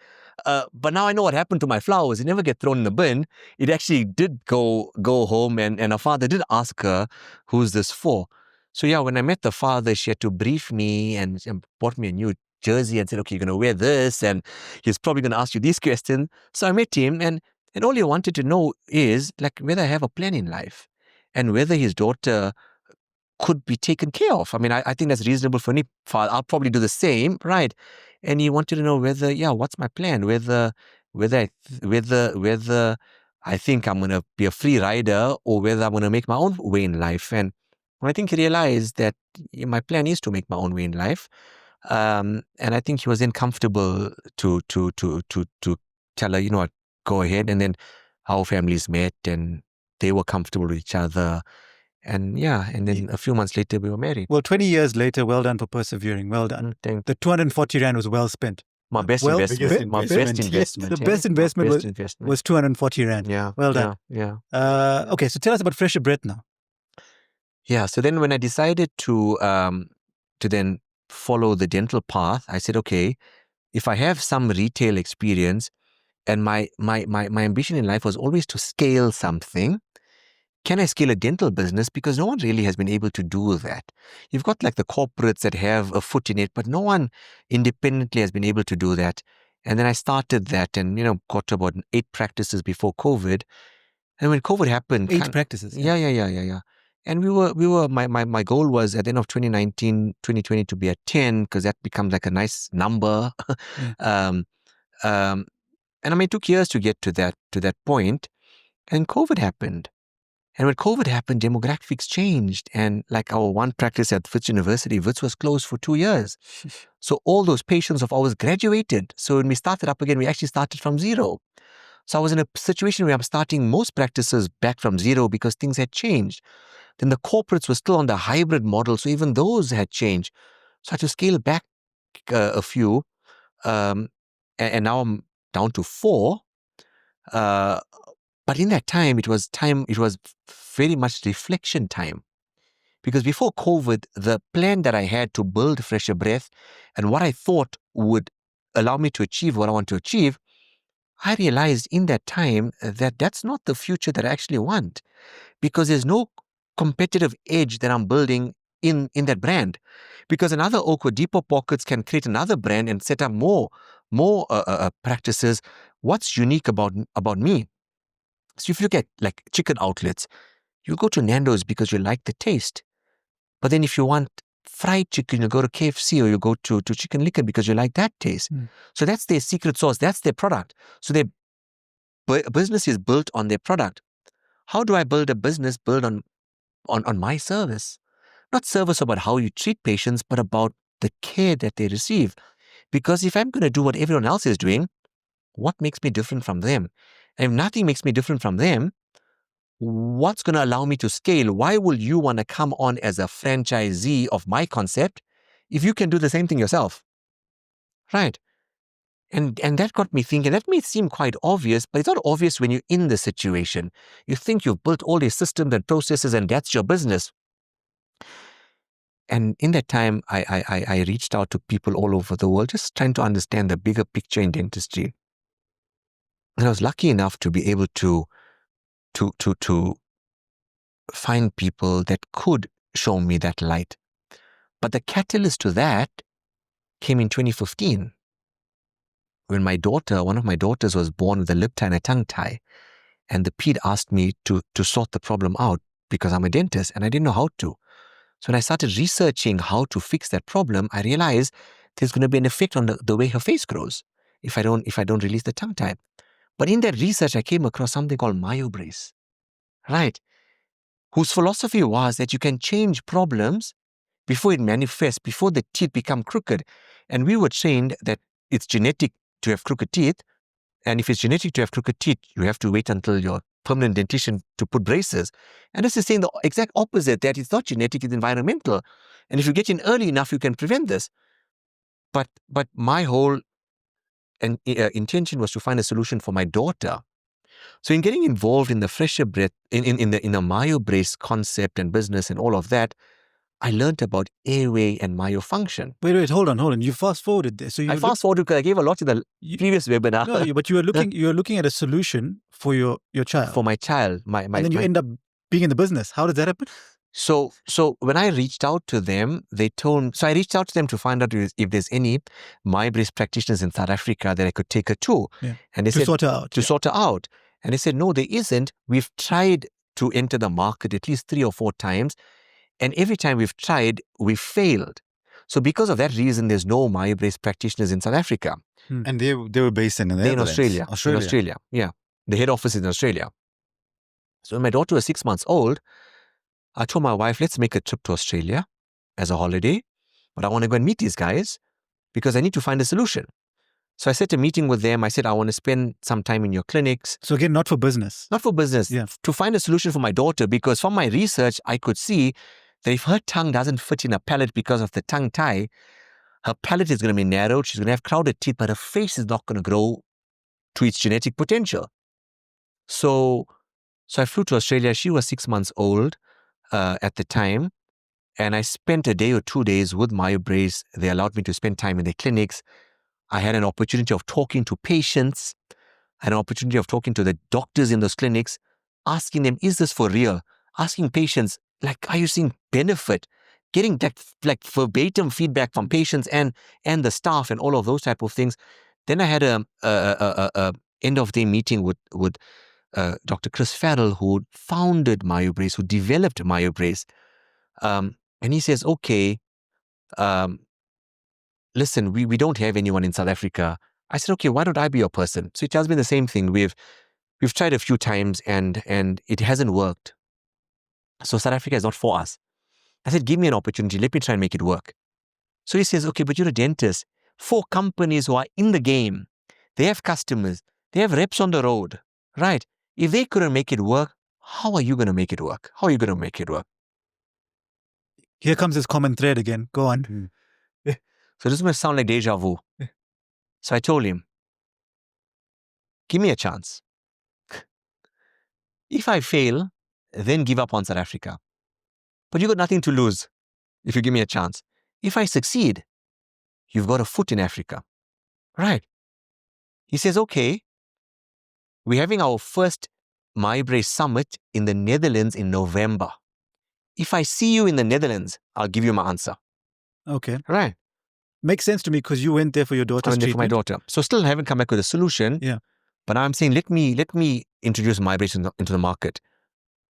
But now I know what happened to my flowers. It never get thrown in the bin. It actually did go home, and her father did ask her, who's this for? So yeah, when I met the father, she had to brief me and bought me a new jersey and said, okay, you're going to wear this, and he's probably going to ask you these questions. So I met him, and all he wanted to know is like whether I have a plan in life and whether his daughter could be taken care of. I mean, I think that's reasonable for any father. I'll probably do the same, right? And he wanted to know whether, what's my plan? Whether I think I'm going to be a free rider or whether I'm going to make my own way in life. And I think he realized that my plan is to make my own way in life. And I think he was then comfortable to tell her, you know what, go ahead. And then our families met and they were comfortable with each other. And then a few months later we were married. Well, 20 years later, well done for persevering. Well done. The 240 Rand was well spent. My best investment. My best investment. The best investment was 240 Rand. Yeah. Well done. Yeah. Okay, so tell us about Fresher Breath now. Yeah. So then when I decided to then follow the dental path, I said, okay, if I have some retail experience, and my ambition in life was always to scale something, can I scale a dental business? Because no one really has been able to do that. You've got like the corporates that have a foot in it, but no one independently has been able to do that. And then I started that and, got to about 8 practices before COVID. And when COVID happened... 8 practices? Yeah. And my goal was at the end of 2019, 2020 to be at 10, because that becomes like a nice number. Yeah. And it took years to get to that point. And COVID happened. And when COVID happened, demographics changed. And like our one practice at Wits University, Wits was closed for 2 years. So all those patients of ours graduated. So when we started up again, we actually started from zero. So I was in a situation where I'm starting most practices back from zero because things had changed. Then the corporates were still on the hybrid model, so even those had changed. So I had to scale back a few, and now I'm down to 4. But in that time, it was very much reflection time. Because before COVID, the plan that I had to build Fresher Breath and what I thought would allow me to achieve what I want to achieve, I realized in that time that that's not the future that I actually want, because there's no competitive edge that I'm building in that brand. Because another Oak with deeper pockets can create another brand and set up more practices. What's unique about me? So if you look at like chicken outlets, you go to Nando's because you like the taste. But then if you want fried chicken, you go to KFC or you go to Chicken Licken because you like that taste. So that's their secret sauce. That's their product. So their business is built on their product. How do I build a business built on my service? Not service about how you treat patients, but about the care that they receive. Because if I'm going to do what everyone else is doing, what makes me different from them? And if nothing makes me different from them, what's going to allow me to scale? Why will you want to come on as a franchisee of my concept if you can do the same thing yourself? Right. And that got me thinking. That may seem quite obvious, but it's not obvious when you're in the situation. You think you've built all these systems and processes and that's your business. And in that time, I reached out to people all over the world, just trying to understand the bigger picture in dentistry. And I was lucky enough to be able to find people that could show me that light. But the catalyst to that came in 2015. When one of my daughters was born with a lip tie and a tongue tie. And the ped asked me to sort the problem out because I'm a dentist and I didn't know how to. So when I started researching how to fix that problem, I realized there's going to be an effect on the way her face grows if I don't release the tongue tie. But in that research, I came across something called Myobrace, right? Whose philosophy was that you can change problems before it manifests, before the teeth become crooked. And we were trained that it's genetic to have crooked teeth. And if it's genetic to have crooked teeth, you have to wait until your permanent dentition to put braces. And this is saying the exact opposite, that it's not genetic, it's environmental. And if you get in early enough, you can prevent this. But my whole intention was to find a solution for my daughter. So in getting involved in the Fresher Breath, in the Myobrace concept and business and all of that, I learned about airway and myofunction. Wait, hold on. You fast-forwarded there. So I fast-forwarded because I gave a lot in the previous webinar. No, but you were looking at a solution for your child. For my child. And then you end up being in the business. How did that happen? So when I reached out to them, I reached out to them to find out if there's any Myobrace practitioners in South Africa that I could take her to. Yeah. And they said, sort her out. Sort her out. And they said, no, there isn't. We've tried to enter the market at least 3 or 4 times. And every time we've tried, we've failed. So because of that reason, there's no Myobrace practitioners in South Africa. And they were based in the Netherlands. In Australia. Yeah. The head office is in Australia. So when my daughter was 6 months old, I told my wife, let's make a trip to Australia as a holiday. But I want to go and meet these guys because I need to find a solution. So I set a meeting with them. I said, I want to spend some time in your clinics. So again, not for business. Not for business. Yeah. To find a solution for my daughter, because from my research, I could see that if her tongue doesn't fit in a palate because of the tongue tie, her palate is going to be narrowed. She's going to have crowded teeth, but her face is not going to grow to its genetic potential. So I flew to Australia. She was 6 months old at the time. And I spent a day or 2 days with Myobrace. They allowed me to spend time in their clinics. I had an opportunity of talking to patients. I had an opportunity of talking to the doctors in those clinics. asking them, is this for real? Asking patients, like, are you seeing benefit? Getting that, like, verbatim feedback from patients and the staff and all of those type of things. Then I had a end of day meeting with Dr. Chris Farrell, who founded Myobrace, who developed Myobrace. And he says, okay, listen, we don't have anyone in South Africa. I said, okay, why don't I be your person? So he tells me the same thing. We've tried a few times and it hasn't worked. So South Africa is not for us. I said, give me an opportunity. Let me try and make it work. So he says, okay, but you're a dentist. 4 companies who are in the game. They have customers. They have reps on the road, right? If they couldn't make it work, how are you going to make it work? How are you going to make it work? Here comes this common thread again. Go on. Mm-hmm. So this is going to sound like deja vu. So I told him, give me a chance. If I fail, then give up on South Africa. But you got nothing to lose if you give me a chance. If I succeed, you've got a foot in Africa. Right. He says, okay, we're having our first Myobrace Summit in the Netherlands in November. If I see you in the Netherlands, I'll give you my answer. Okay. Right. Makes sense to me because you went there for your daughter's I went there for my treatment. daughter. So still haven't come back with a solution. Yeah. But I'm saying, let me introduce Myobrace into the market.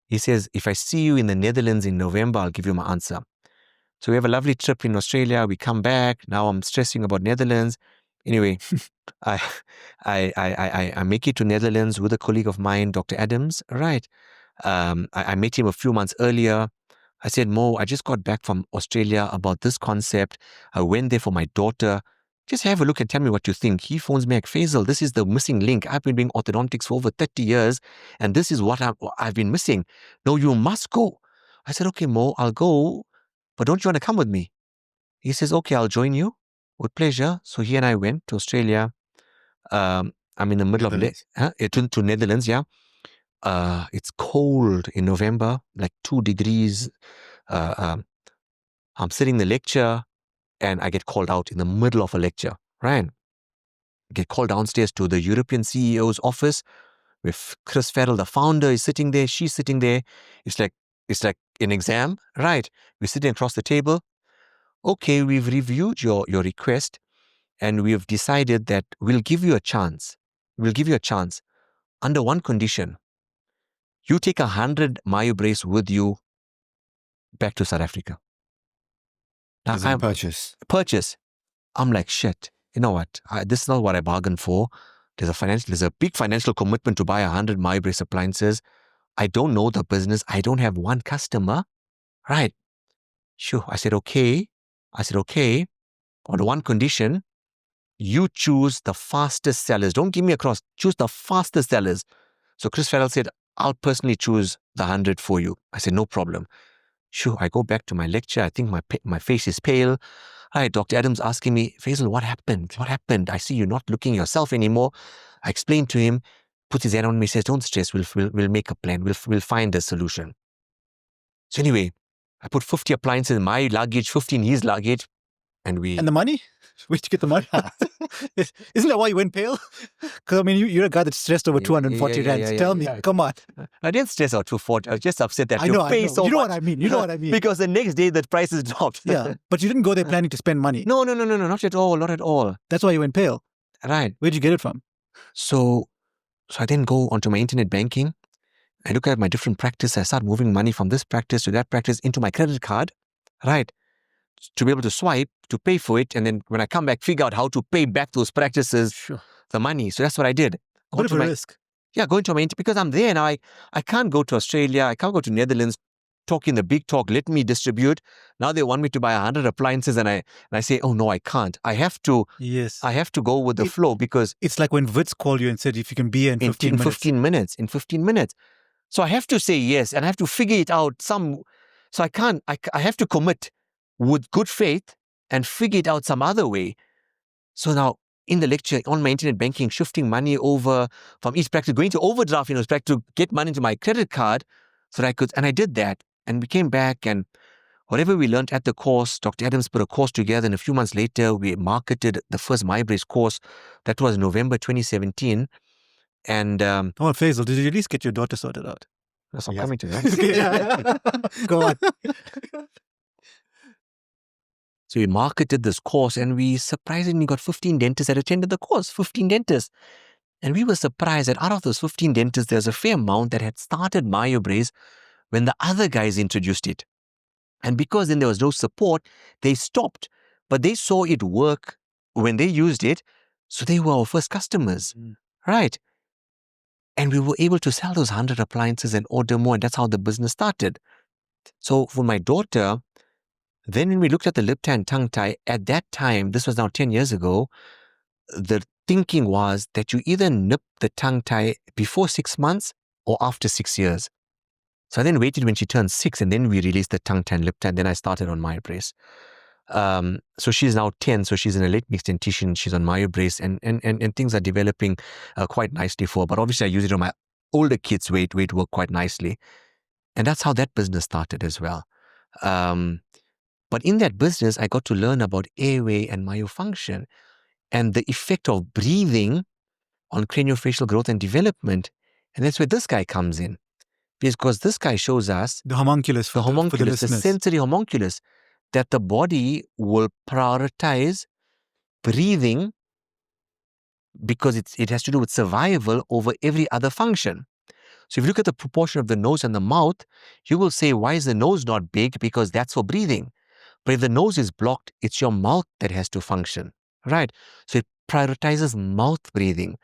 He says, if I see you in the Netherlands in November, I'll give you my answer. So we have a lovely trip in Australia. We come back. Now I'm stressing about Netherlands. Anyway, I make it to Netherlands with a colleague of mine, Dr. Adams. Right. I met him a few months earlier. I said, Mo, I just got back from Australia about this concept. I went there for my daughter. Just have a look and tell me what you think. He phones me like, Faizel, this is the missing link. I've been doing orthodontics for over 30 years, and this is what I've been missing. No, you must go. I said, okay, Mo, I'll go, but don't you want to come with me? He says, okay, I'll join you with pleasure. So he and I went to Australia. I'm in the middle to Netherlands, yeah. It's cold in November, like 2 degrees. I'm sitting in the lecture and I get called out in the middle of a lecture, right? Get called downstairs to the European CEO's office with Chris Farrell, the founder, is sitting there. She's sitting there. It's like an exam, right? We're sitting across the table. Okay, we've reviewed your request and we have decided that we'll give you a chance. We'll give you a chance under one condition. You take 100 Myobrace with you back to South Africa. Now, purchase. I'm like, shit. You know what? This is not what I bargained for. There's a big financial commitment to buy 100 Myobrace appliances. I don't know the business. I don't have one customer. Right. Sure. I said, okay. On one condition, you choose the fastest sellers. Don't give me a cross. Choose the fastest sellers. So Chris Farrell said, I'll personally choose the 100 for you. I said, no problem. Sure. I go back to my lecture. I think my face is pale. Hi, Dr. Adams asking me, Faizel, what happened? What happened? I see you're not looking yourself anymore. I explained to him, puts his hand on me, says, don't stress. We'll make a plan. We'll find a solution. So anyway, I put 50 appliances in my luggage, 50 in his luggage. And the money? Where'd you get the money? Isn't that why you went pale? Because, I mean, you're a guy that stressed over 240 rands. Tell me, come on. I didn't stress out 240. I was just upset that I know. So you know much. what I mean. You know what I mean. Because the next day the prices dropped. Yeah, but you didn't go there planning to spend money. No, not at all. Not at all. That's why you went pale. Right. Where'd you get it from? So I then go onto my internet banking. I look at my different practice. I start moving money from this practice to that practice into my credit card. Right. To be able to swipe, to pay for it, and then when I come back, figure out how to pay back those practices, the money. So that's what I did. Bit of a risk. Yeah, going to my because I'm there now. I can't go to Australia. I can't go to Netherlands, talking the big talk. Let me distribute. Now they want me to buy 100 appliances, and I say, oh no, I can't. I have to. Yes. I have to go with the flow because it's like when Wits called you and said if you can be here in 15 minutes. In 15 minutes. So I have to say yes, and I have to figure it out. So I can't. I have to commit with good faith and figure it out some other way. So now in the lecture on my internet banking, shifting money over from each practice, going to overdraft, to get money into my credit card so that I could, and I did that. And we came back and whatever we learned at the course, Dr. Adams put a course together and a few months later, we marketed the first Myobrace course. That was November 2017. And Faizel, did you at least get your daughter sorted out? That's what I'm coming to that. Go on. So we marketed this course and we surprisingly got 15 dentists that attended the course, 15 dentists. And we were surprised that out of those 15 dentists, there's a fair amount that had started Myobrace when the other guys introduced it. And because then there was no support, they stopped. But they saw it work when they used it, so they were our first customers, right? And we were able to sell those 100 appliances and order more, and that's how the business started. So for my daughter, then when we looked at the lip tie and tongue tie, at that time, this was now 10 years ago, the thinking was that you either nip the tongue tie before 6 months or after 6 years. So I then waited when she turned 6, and then we released the tongue tie and lip tie, and then I started on Myobrace. So she's now 10, so she's in a late mixed dentition, she's on Myobrace, and things are developing quite nicely for her. But obviously I use it on my older kids' weight work quite nicely. And that's how that business started as well. But in that business, I got to learn about airway and myofunction and the effect of breathing on craniofacial growth and development. And that's where this guy comes in. Because this guy shows us the homunculus, for the sensory homunculus, that the body will prioritize breathing because it has to do with survival over every other function. So if you look at the proportion of the nose and the mouth, you will say, why is the nose not big? Because that's for breathing. But if the nose is blocked, it's your mouth that has to function, right? So it prioritizes mouth breathing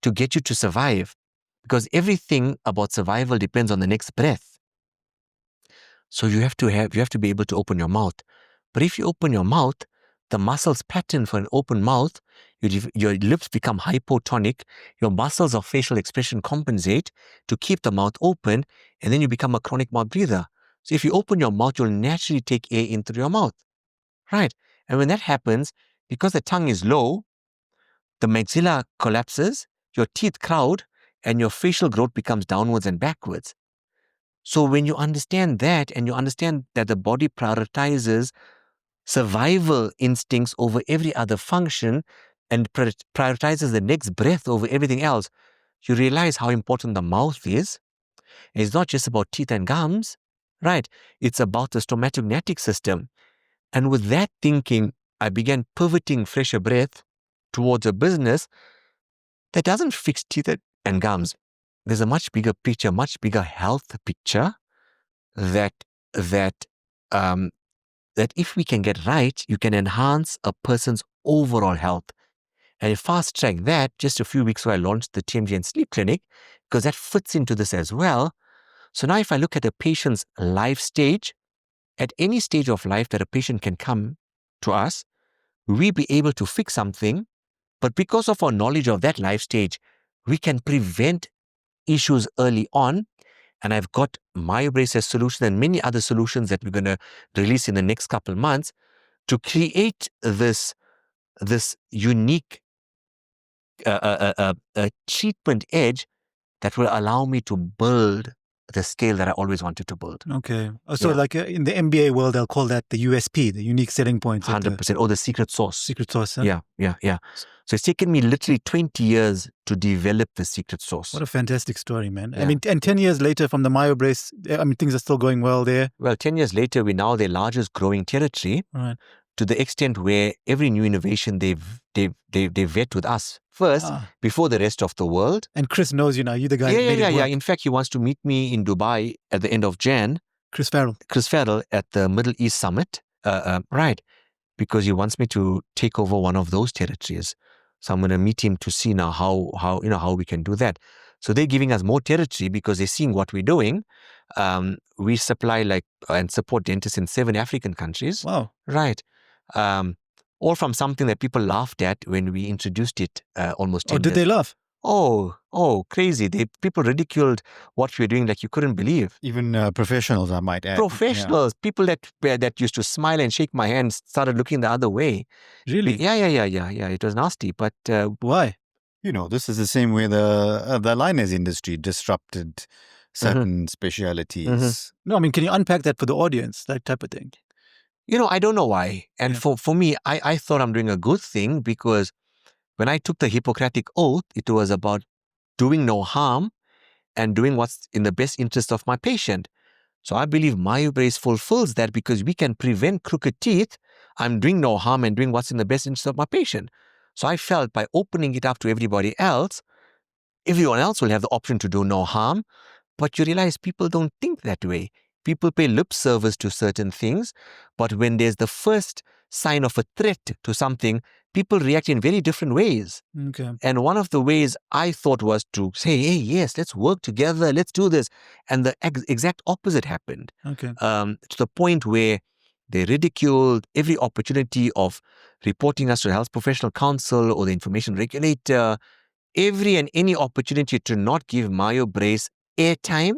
to get you to survive, because everything about survival depends on the next breath. So you have to be able to open your mouth. But if you open your mouth, the muscles pattern for an open mouth, your lips become hypotonic, your muscles of facial expression compensate to keep the mouth open, and then you become a chronic mouth breather. So if you open your mouth, you'll naturally take air into your mouth, right? And when that happens, because the tongue is low, the maxilla collapses, your teeth crowd, and your facial growth becomes downwards and backwards. So when you understand that, and you understand that the body prioritizes survival instincts over every other function and prioritizes the next breath over everything else, you realize how important the mouth is. It's not just about teeth and gums, right? It's about the stomatognatic system. And with that thinking, I began pivoting Fresher Breath towards a business that doesn't fix teeth and gums. There's a much bigger picture, much bigger health picture that if we can get right, you can enhance a person's overall health. And fast track that, just a few weeks ago, I launched the TMJ and Sleep Clinic, because that fits into this as well. So now if I look at a patient's life stage, at any stage of life that a patient can come to us, we be able to fix something, but because of our knowledge of that life stage, we can prevent issues early on. And I've got Myobrace as solution and many other solutions that we're going to release in the next couple of months to create this unique treatment edge that will allow me to build the scale that I always wanted to build. Okay. So like in the MBA world, they'll call that the USP, the unique selling point. 100%. Or the secret sauce. Secret sauce, huh? Yeah. So it's taken me literally 20 years to develop the secret sauce. What a fantastic story, man. Yeah. I mean, and 10 years later from the Myobrace, I mean, things are still going well there. Well, 10 years later, we're now their largest growing territory. Right. To the extent where every new innovation they vet with us first before the rest of the world. And Chris knows you now. You're the guy. Yeah. In fact, he wants to meet me in Dubai at the end of Jan. Chris Farrell at the Middle East Summit, right? Because he wants me to take over one of those territories. So I'm going to meet him to see now how we can do that. So they're giving us more territory because they're seeing what we're doing. We supply and support dentists in 7 African countries. Wow. Right. All from something that people laughed at when we introduced it almost 10 years. Oh, did they laugh? Oh, crazy. People ridiculed what we were doing like you couldn't believe. Even professionals, I might add. Professionals, people that used to smile and shake my hand started looking the other way. Really? Yeah. It was nasty, but... why? This is the same way the liners industry disrupted certain specialities. Mm-hmm. No, I mean, can you unpack that for the audience, that type of thing? I don't know why. And for me, I thought I'm doing a good thing because when I took the Hippocratic Oath, it was about doing no harm and doing what's in the best interest of my patient. So I believe Myobrace fulfills that because we can prevent crooked teeth. I'm doing no harm and doing what's in the best interest of my patient. So I felt by opening it up to everybody else, everyone else will have the option to do no harm. But you realize people don't think that way. People pay lip service to certain things, but when there's the first sign of a threat to something, people react in very different ways. Okay. And one of the ways I thought was to say, hey, yes, let's work together, let's do this. And the exact opposite happened. Okay. To the point where they ridiculed every opportunity of reporting us to the Health Professional Council or the Information Regulator, every and any opportunity to not give Myobrace airtime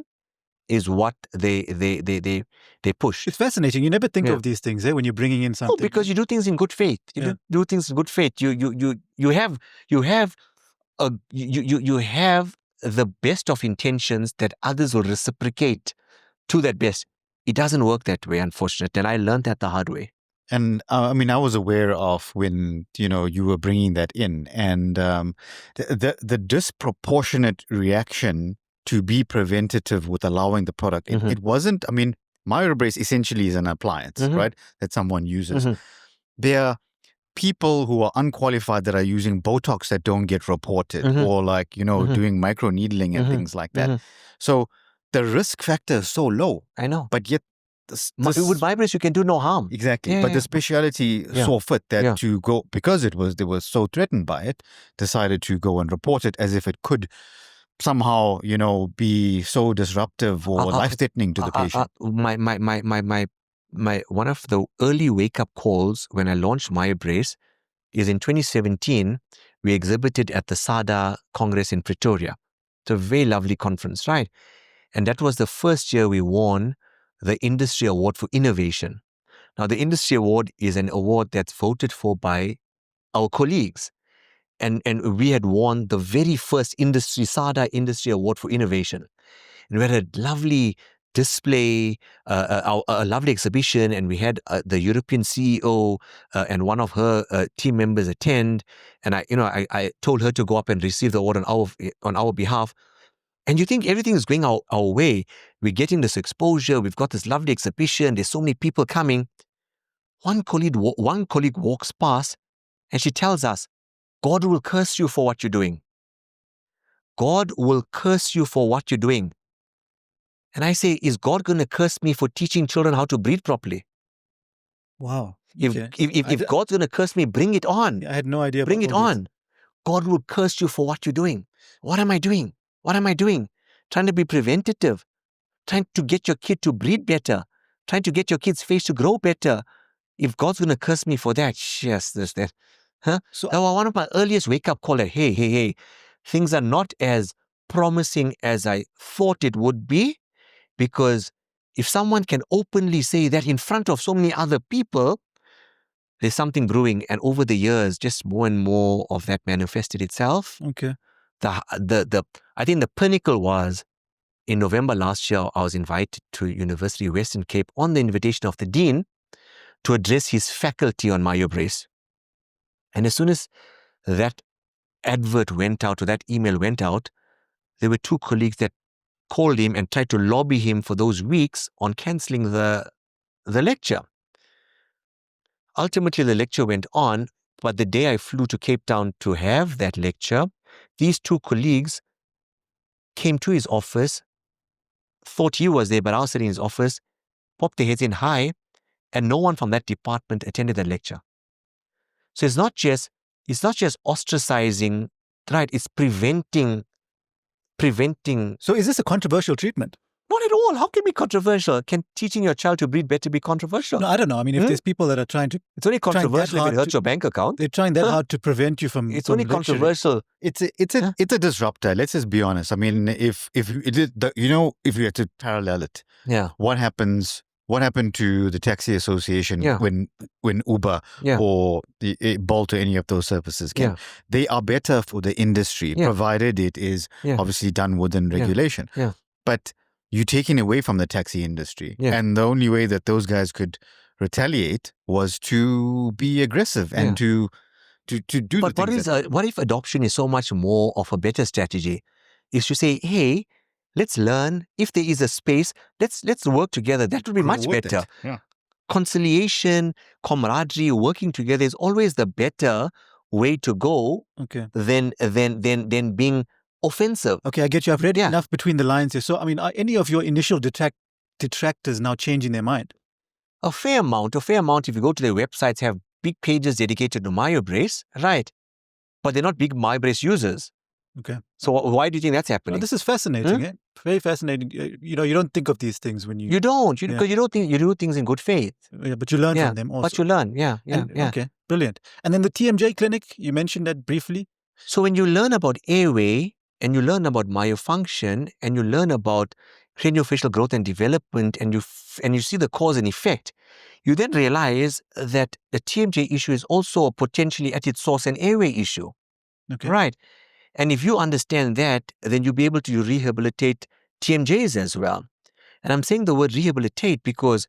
is what they push. It's fascinating. You never think of these things, when you're bringing in something. Oh, because you do things in good faith. You do things in good faith. You have the best of intentions that others will reciprocate to that best. It doesn't work that way, unfortunately, and I learned that the hard way. And I was aware of when you were bringing that in, and the disproportionate reaction to be preventative with allowing the product. It wasn't. Myobrace essentially is an appliance, right? That someone uses. There are people who are unqualified that are using Botox that don't get reported, or doing microneedling and things like that. So the risk factor is so low. I know, but yet. With Myobrace, you can do no harm. Exactly. But the speciality saw fit that to go, because they were so threatened by it, decided to go and report it as if it could somehow, be so disruptive or life-threatening to the patient. My one of the early wake-up calls when I launched Myobrace is in 2017. We exhibited at the SADA Congress in Pretoria. It's a very lovely conference, right? And that was the first year we won the Industry Award for Innovation. Now, the Industry Award is an award that's voted for by our colleagues. And we had won the very first SADA Industry Award for Innovation. And we had a lovely display, a lovely exhibition, and we had the European CEO and one of her team members attend. And I told her to go up and receive the award on our behalf. And you think everything is going our way. We're getting this exposure. We've got this lovely exhibition. There's so many people coming. One colleague walks past and she tells us, God will curse you for what you're doing. God will curse you for what you're doing. And I say, is God going to curse me for teaching children how to breathe properly? Wow. Okay. If God's going to curse me, bring it on. I had no idea. Bring it on. God will curse you for what you're doing. What am I doing? What am I doing? Trying to be preventative, trying to get your kid to breathe better, trying to get your kid's face to grow better. If God's going to curse me for that, yes, there's that. Huh? So that was one of my earliest wake-up call that, hey, things are not as promising as I thought it would be, because if someone can openly say that in front of so many other people, there's something brewing. And over the years, just more and more of that manifested itself. Okay. I think the pinnacle was in November last year. I was invited to University of Western Cape on the invitation of the dean to address his faculty on Myobrace. And as soon as that advert went out, or that email went out, there were two colleagues that called him and tried to lobby him for those weeks on cancelling the lecture. Ultimately, the lecture went on, but the day I flew to Cape Town to have that lecture, these two colleagues came to his office, thought he was there, but I was sitting in his office, popped their heads in high, and no one from that department attended that lecture. So it's not just ostracizing, right? It's preventing. So is this a controversial treatment? Not at all. How can it be controversial? Can teaching your child to breathe better be controversial? No, I don't know. I mean, if there's people that are trying to... It's only controversial if it hurts your bank account. They're trying that hard to prevent you from... It's only controversial. It's a disruptor. Let's just be honest. I mean, if you had to parallel it, what happened to the taxi association when Uber or Bolt or any of those services came? They are better for the industry, provided it is obviously done within regulation. But you're taking away from the taxi industry. And the only way that those guys could retaliate was to be aggressive and to do the things. But what if adoption is so much more of a better strategy? Is to say, hey, Let's learn. If there is a space, let's work together. That would be much better. Yeah. Conciliation, camaraderie, working together is always the better way to go than being offensive. Okay, I get you. I've read enough between the lines here. So, I mean, are any of your initial detractors now changing their mind? A fair amount. If you go to their websites, have big pages dedicated to Myobrace, right? But they're not big Myobrace users. Okay. So why do you think that's happening? Well, this is fascinating. Eh? Very fascinating. You don't think of these things when you... You don't. Because you don't think you do things in good faith. Yeah, but you learn from them also. But you learn. Yeah. Okay, brilliant. And then the TMJ clinic, you mentioned that briefly. So when you learn about airway and you learn about myofunction and you learn about craniofacial growth and development and you see the cause and effect, you then realize that the TMJ issue is also potentially at its source an airway issue. Okay. Right. And if you understand that, then you'll be able to rehabilitate TMJs as well. And I'm saying the word rehabilitate because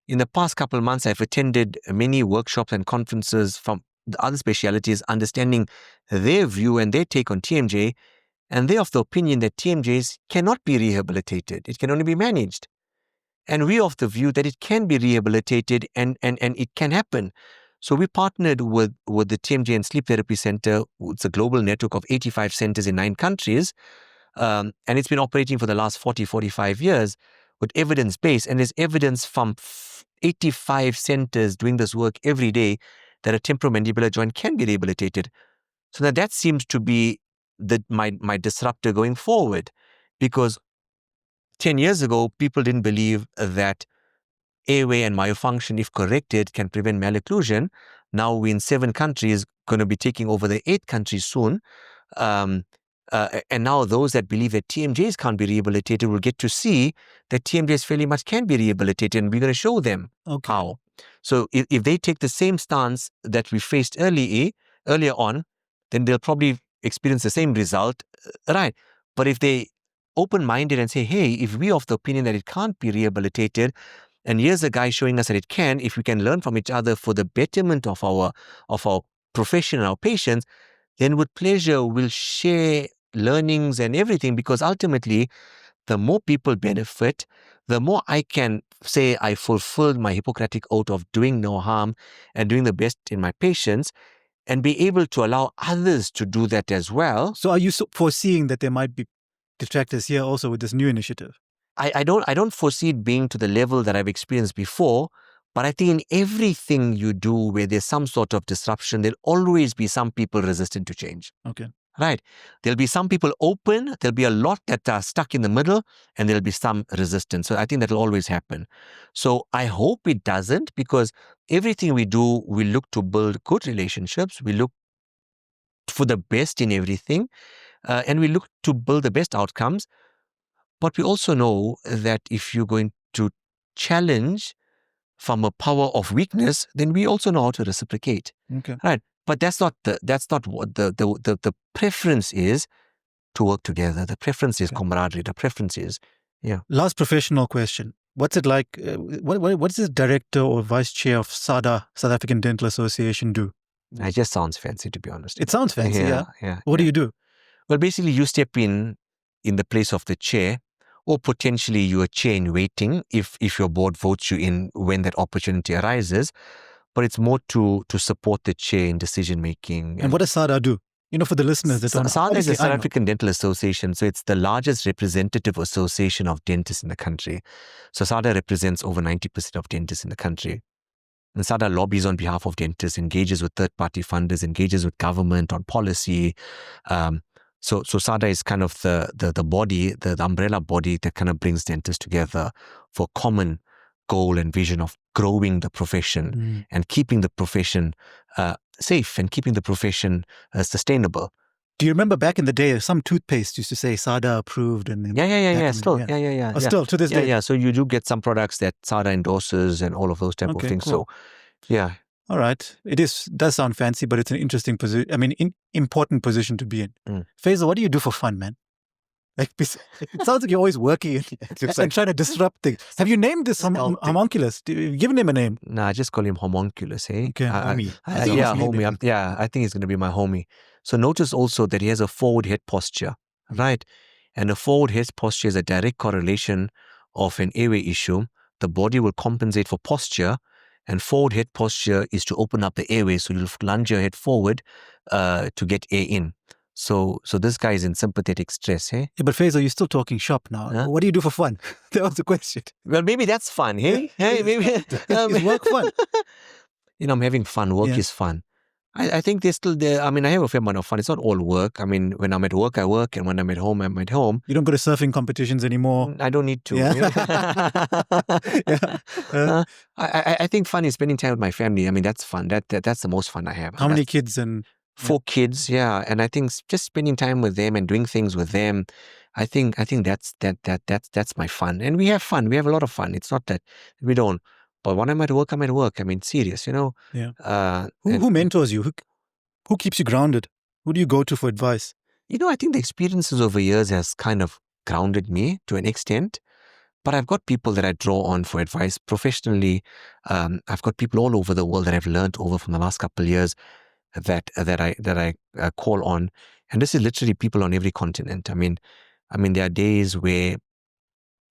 in the past couple of months, I've attended many workshops and conferences from the other specialities, understanding their view and their take on TMJ. And they're of the opinion that TMJs cannot be rehabilitated. It can only be managed. And we're of the view that it can be rehabilitated and it can happen. So we partnered with the TMJ and Sleep Therapy Centre. It's a global network of 85 centers in 9 countries. And it's been operating for the last 45 years with evidence-based. And there's evidence from 85 centers doing this work every day that a temporomandibular joint can be rehabilitated. So that seems to be my disruptor going forward. Because 10 years ago, people didn't believe that airway and myofunction, if corrected, can prevent malocclusion. Now we're in 7 countries, going to be taking over the 8th country soon. And now those that believe that TMJs can't be rehabilitated will get to see that TMJs fairly much can be rehabilitated, and we're going to show them how. So if they take the same stance that we faced earlier on, then they'll probably experience the same result, right? But if they open-minded and say, hey, if we're of the opinion that it can't be rehabilitated, and here's a guy showing us that it can, if we can learn from each other for the betterment of our profession and our patients, then with pleasure we'll share learnings and everything, because ultimately the more people benefit, the more I can say I fulfilled my Hippocratic oath of doing no harm and doing the best in my patients, and be able to allow others to do that as well. So are you foreseeing that there might be detractors here also with this new initiative? I don't foresee it being to the level that I've experienced before, but I think in everything you do where there's some sort of disruption, there'll always be some people resistant to change. Okay. Right. There'll be some people open, there'll be a lot that are stuck in the middle, and there'll be some resistance. So I think that'll always happen. So I hope it doesn't, because everything we do, we look to build good relationships, we look for the best in everything, and we look to build the best outcomes. But we also know that if you're going to challenge from a power of weakness, then we also know how to reciprocate. Okay. Right. But that's not what the preference is, to work together. The preference is camaraderie. The preference is, Last professional question. What's it like? What does the director or vice chair of SADA, South African Dental Association, do? It just sounds fancy, to be honest. It sounds fancy, yeah. What do you do? Well, basically, you step in the place of the chair, or potentially you're a chair in waiting if your board votes you in when that opportunity arises. But it's more to support the chair in decision making. And what does SADA do? For the listeners that don't know. SADA is the South African Dental Association, so it's the largest representative association of dentists in the country. So SADA represents over 90% of dentists in the country. And SADA lobbies on behalf of dentists, engages with third-party funders, engages with government on policy. So SADA is kind of the body, the umbrella body that kind of brings dentists together for common goal and vision of growing the profession and keeping the profession safe and keeping the profession sustainable. Do you remember back in the day, some toothpaste used to say SADA approved? And Still. Still to this day? Yeah, so you do get some products that SADA endorses and all of those type of things. Cool. So, yeah. All right. Does sound fancy, but it's an interesting position. I mean, important position to be in. Faizel, what do you do for fun, man? Like, it sounds like you're always working and trying to disrupt things. Have you named this homunculus? Have you given him a name? Nah, I just call him homunculus, eh? Okay, homie. Homie. I think he's going to be my homie. So notice also that he has a forward head posture, right? And a forward head posture is a direct correlation of an airway issue. The body will compensate for posture, and forward head posture is to open up the airway. So you'll lunge your head forward to get air in. So this guy is in sympathetic stress, hey? Yeah, but Faizel, you're still talking shop now. Huh? What do you do for fun? That was the question. Well, maybe that's fun, hey? Hey, maybe Is work fun? I'm having fun. Work is fun. I think there's still there. I mean, I have a fair amount of fun. It's not all work. I mean, when I'm at work, I work, and when I'm at home, I'm at home. You don't go to surfing competitions anymore. I don't need to. Yeah. I think fun is spending time with my family. I mean, that's fun. That's the most fun I have. How many kids? And 4 kids, yeah. And I think just spending time with them and doing things with them, I think that's my fun. And we have fun. We have a lot of fun. It's not that we don't. But when I'm at work, I'm at work. I mean, serious, you know. Yeah. Who mentors you? Who keeps you grounded? Who do you go to for advice? You know, I think the experiences over years has kind of grounded me to an extent. But I've got people that I draw on for advice professionally. I've got people all over the world that I've learned over from the last couple of years that I call on, and this is literally people on every continent. I mean, there are days where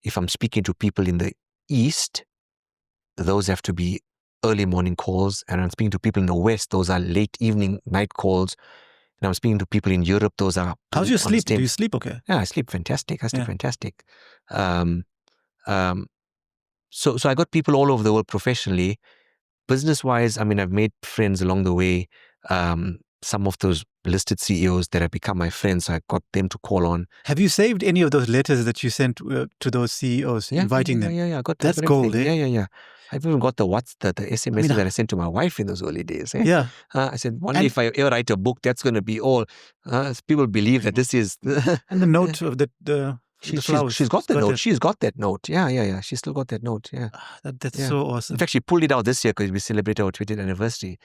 if I'm speaking to people in the East, those have to be early morning calls, and I'm speaking to people in the West, those are late evening night calls, and I'm speaking to people in Europe, those are. How's your sleep? Do you sleep okay? Yeah, I sleep fantastic. Fantastic. So I got people all over the world professionally. Business-wise, I mean, I've made friends along the way. Some of those listed CEOs that have become my friends, I got them to call on. Have you saved any of those letters that you sent to those CEOs, inviting them? Yeah. That's gold, eh? Yeah. I've even got the SMS that I sent to my wife in those early days. Eh? Yeah. I said, one day if I ever write a book, that's going to be all. People believe that this is. And the note of the flowers. She's got the note. She's got that note. Yeah. She's still got that note. Yeah. That's so awesome. In fact, she pulled it out this year because we celebrated our 20th anniversary.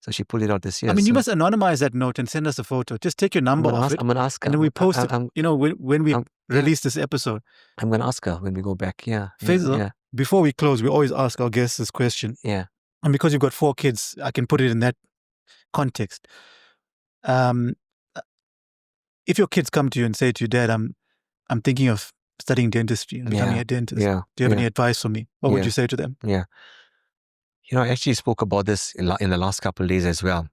So she pulled it out this year. I mean, you must anonymize that note and send us a photo. Just take your number off it. I'm going to ask her. And then we post it, when we release this episode. I'm going to ask her when we go back. Yeah. Faizel, before we close, we always ask our guests this question. Yeah. And because you've got 4 kids, I can put it in that context. If your kids come to you and say to you, Dad, I'm thinking of studying dentistry and becoming a dentist. Yeah. Do you have any advice for me? What would you say to them? Yeah. You know, I actually spoke about this in the last couple of days as well.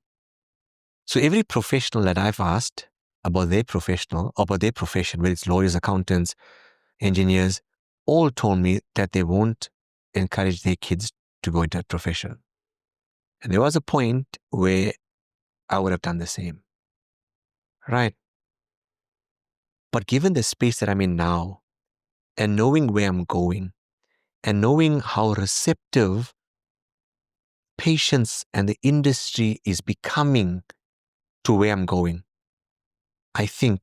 So every professional that I've asked about their profession, whether it's lawyers, accountants, engineers, all told me that they won't encourage their kids to go into that profession. And there was a point where I would have done the same. Right? But given the space that I'm in now, and knowing where I'm going, and knowing how receptive patients and the industry is becoming to where I'm going, I think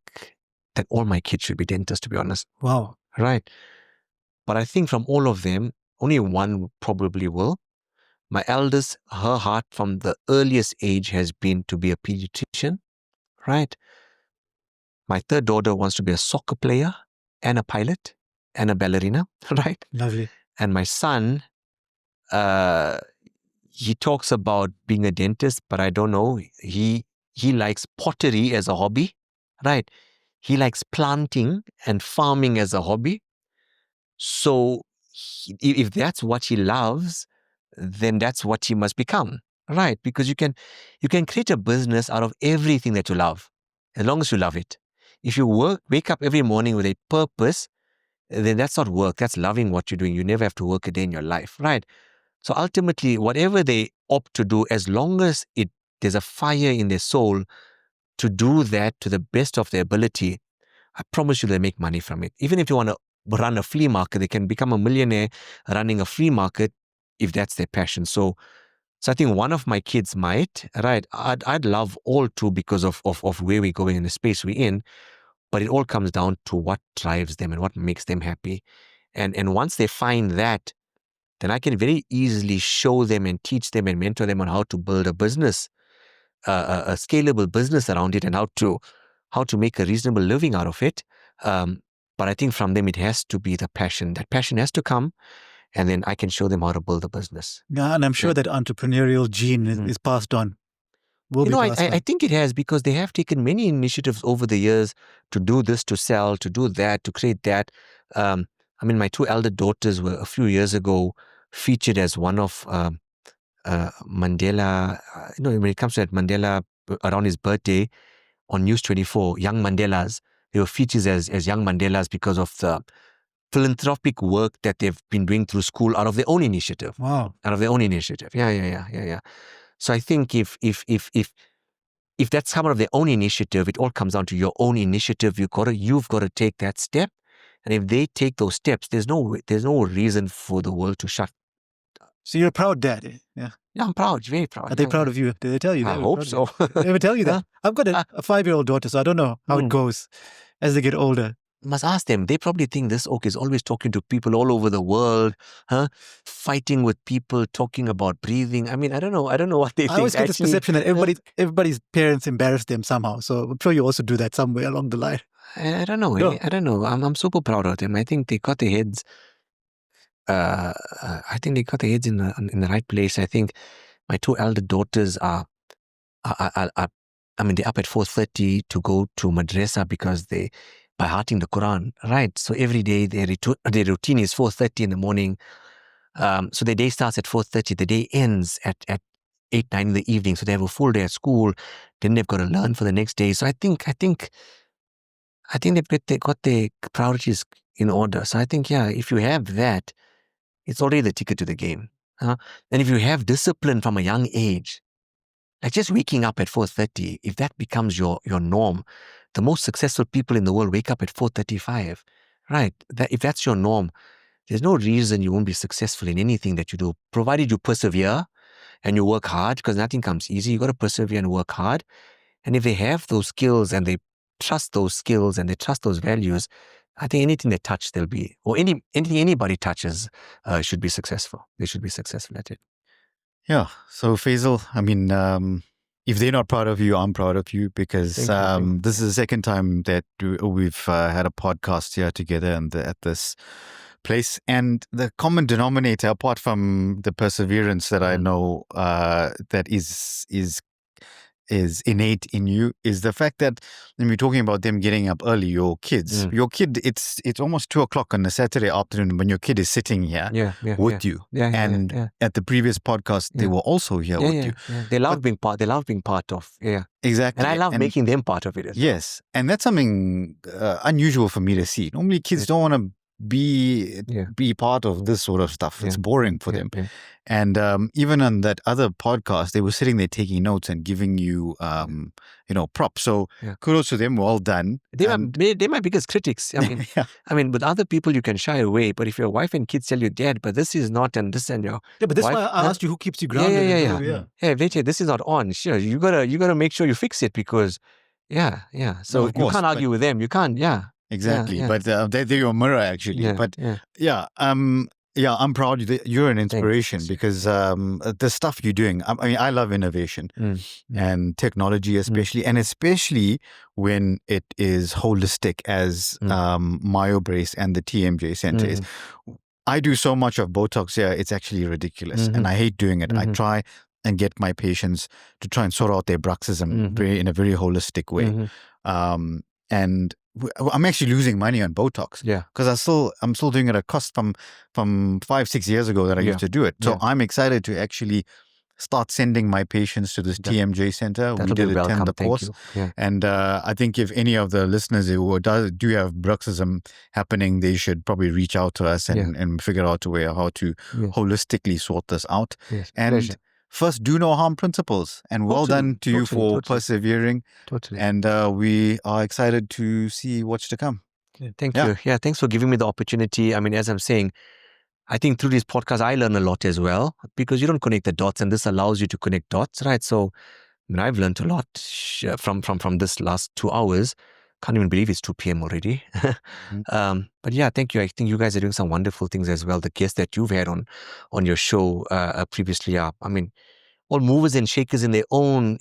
that all my kids should be dentists, to be honest. Wow. Right. But I think from all of them, only one probably will. My eldest, her heart from the earliest age has been to be a pediatrician. Right. My third daughter wants to be a soccer player and a pilot and a ballerina. Right. Lovely. And my son, he talks about being a dentist, but I don't know. He likes pottery as a hobby, right? He likes planting and farming as a hobby. So if that's what he loves, then that's what he must become, right? Because you can create a business out of everything that you love, as long as you love it. If you wake up every morning with a purpose, then that's not work. That's loving what you're doing. You never have to work a day in your life, right? So ultimately, whatever they opt to do, as long as there's a fire in their soul to do that to the best of their ability, I promise you they'll make money from it. Even if you want to run a flea market, they can become a millionaire running a flea market if that's their passion. So I think one of my kids might, right? I'd love all two because of where we're going in the space we're in, but it all comes down to what drives them and what makes them happy. And once they find that, then I can very easily show them and teach them and mentor them on how to build a business, a scalable business around it, and how to make a reasonable living out of it. But I think from them, it has to be the passion. That passion has to come, and then I can show them how to build a business. Yeah, and I'm sure that entrepreneurial gene is passed on. will be passed on. I think it has, because they have taken many initiatives over the years to do this, to sell, to do that, to create that. My two elder daughters were a few years ago featured as one of Mandela, when it comes to that Mandela around his birthday on News 24, Young Mandelas. They were featured as Young Mandelas because of the philanthropic work that they've been doing through school out of their own initiative. Wow. Out of their own initiative. Yeah. So I think if that's some of their own initiative, it all comes down to your own initiative. You've got to take that step. And if they take those steps, there's no reason for the world to shut. So you're a proud dad, yeah? Yeah, I'm proud, very proud. Are they proud of you? Did they tell you that? I hope so. Did they ever tell you that? I've got a 5-year-old daughter, so I don't know how it goes as they get older. Must ask them. They probably think this oak is always talking to people all over the world, fighting with people, talking about breathing. I don't know what they think. I always get this perception that everybody's parents embarrass them somehow. So I'm sure you also do that somewhere along the line. I don't know. No. I don't know. I'm super proud of them. I think they got their heads. I think they got their heads in the right place. I think my two elder daughters are they're up at 4:30 to go to madrasa because they by hearting the Quran, right? So every day their routine is 4:30 in the morning. So their day starts at 4:30. The day ends at 8, 9 in the evening. So they have a full day at school. Then they've got to learn for the next day. So I think they've got their priorities in order. So I think, if you have that, it's already the ticket to the game. And if you have discipline from a young age, like just waking up at 4:30, if that becomes your norm, the most successful people in the world wake up at 4:35, right? If that's your norm, there's no reason you won't be successful in anything that you do, provided you persevere and you work hard, because nothing comes easy. You got to persevere and work hard. And if they have those skills and they trust those skills and they trust those values, I think anything they touch, they'll be, or anything anybody touches should be successful. They should be successful at it. Yeah. So Faizel, if they're not proud of you, I'm proud of you, because this is the second time that we've had a podcast here together at this place. And the common denominator, apart from the perseverance that I know that is innate in you, is the fact that when we're talking about them getting up early, your kid, it's almost 2:00 on a Saturday afternoon when your kid is sitting here with you. And at the previous podcast, they were also here with you. Yeah. They love being part of. Yeah. Exactly. And I love making them part of it as well. Yes. And that's something unusual for me to see. Normally kids don't want to be part of this sort of stuff. It's boring for them. And even on that other podcast, they were sitting there taking notes and giving you props. So kudos to them. Well done. They're my biggest critics. With other people you can shy away, but if your wife and kids tell you, Dad, but this is not, and this and your but that's wife, why I asked you who keeps you grounded. If they say this is not on, sure, you gotta make sure you fix it, because So you can't argue with them. You can't. Exactly. But they're your mirror, actually. I'm proud that you're an inspiration. Thanks. Because the stuff you're doing, I love innovation and technology, especially, and especially when it is holistic, as Myobrace and the TMJ Centre is. I do so much of Botox here, it's actually ridiculous, and I hate doing it. I try and get my patients to try and sort out their bruxism in a very holistic way. And I'm actually losing money on Botox. Because I'm still doing it at a cost from 5-6 years ago that I used to do it. So I'm excited to actually start sending my patients to this TMJ Centre. We did attend the course. And I think if any of the listeners who do have bruxism happening, they should probably reach out to us and figure out a way how to holistically sort this out. And first, do no harm principles, and well done to you for persevering. And we are excited to see what's to come. Thank you. Yeah, thanks for giving me the opportunity. As I'm saying, I think through these podcasts, I learn a lot as well, because you don't connect the dots, and this allows you to connect dots, right? So, I've learned a lot from this last 2 hours. Can't even believe it's 2 p.m. already. But thank you. I think you guys are doing some wonderful things as well. The guests that you've had on your show previously are, all movers and shakers in their own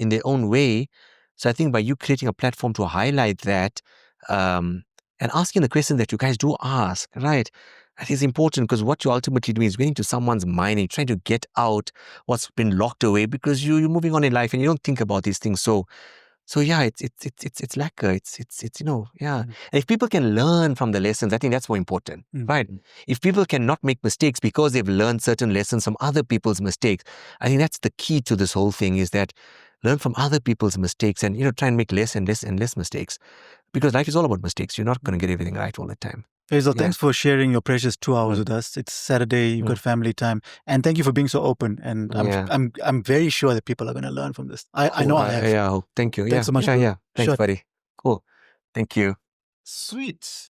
way. So I think by you creating a platform to highlight that, and asking the questions that you guys do ask, right? I think it's important because what you're ultimately doing is going into someone's mind and trying to get out what's been locked away because you're moving on in life and you don't think about these things. So yeah, it's lacquer. It's yeah. And if people can learn from the lessons, I think that's more important, right? If people cannot make mistakes because they've learned certain lessons from other people's mistakes, I think that's the key to this whole thing is that learn from other people's mistakes and try and make less and less and less mistakes because life is all about mistakes. You're not going to get everything right all the time. Faizel, thanks for sharing your precious 2 hours with us. It's Saturday, you've got family time, and thank you for being so open. And I'm very sure that people are going to learn from this. I know I have. Yeah, thank you. Thanks so much. Yeah. Thanks, buddy. Cool. Thank you. Sweet.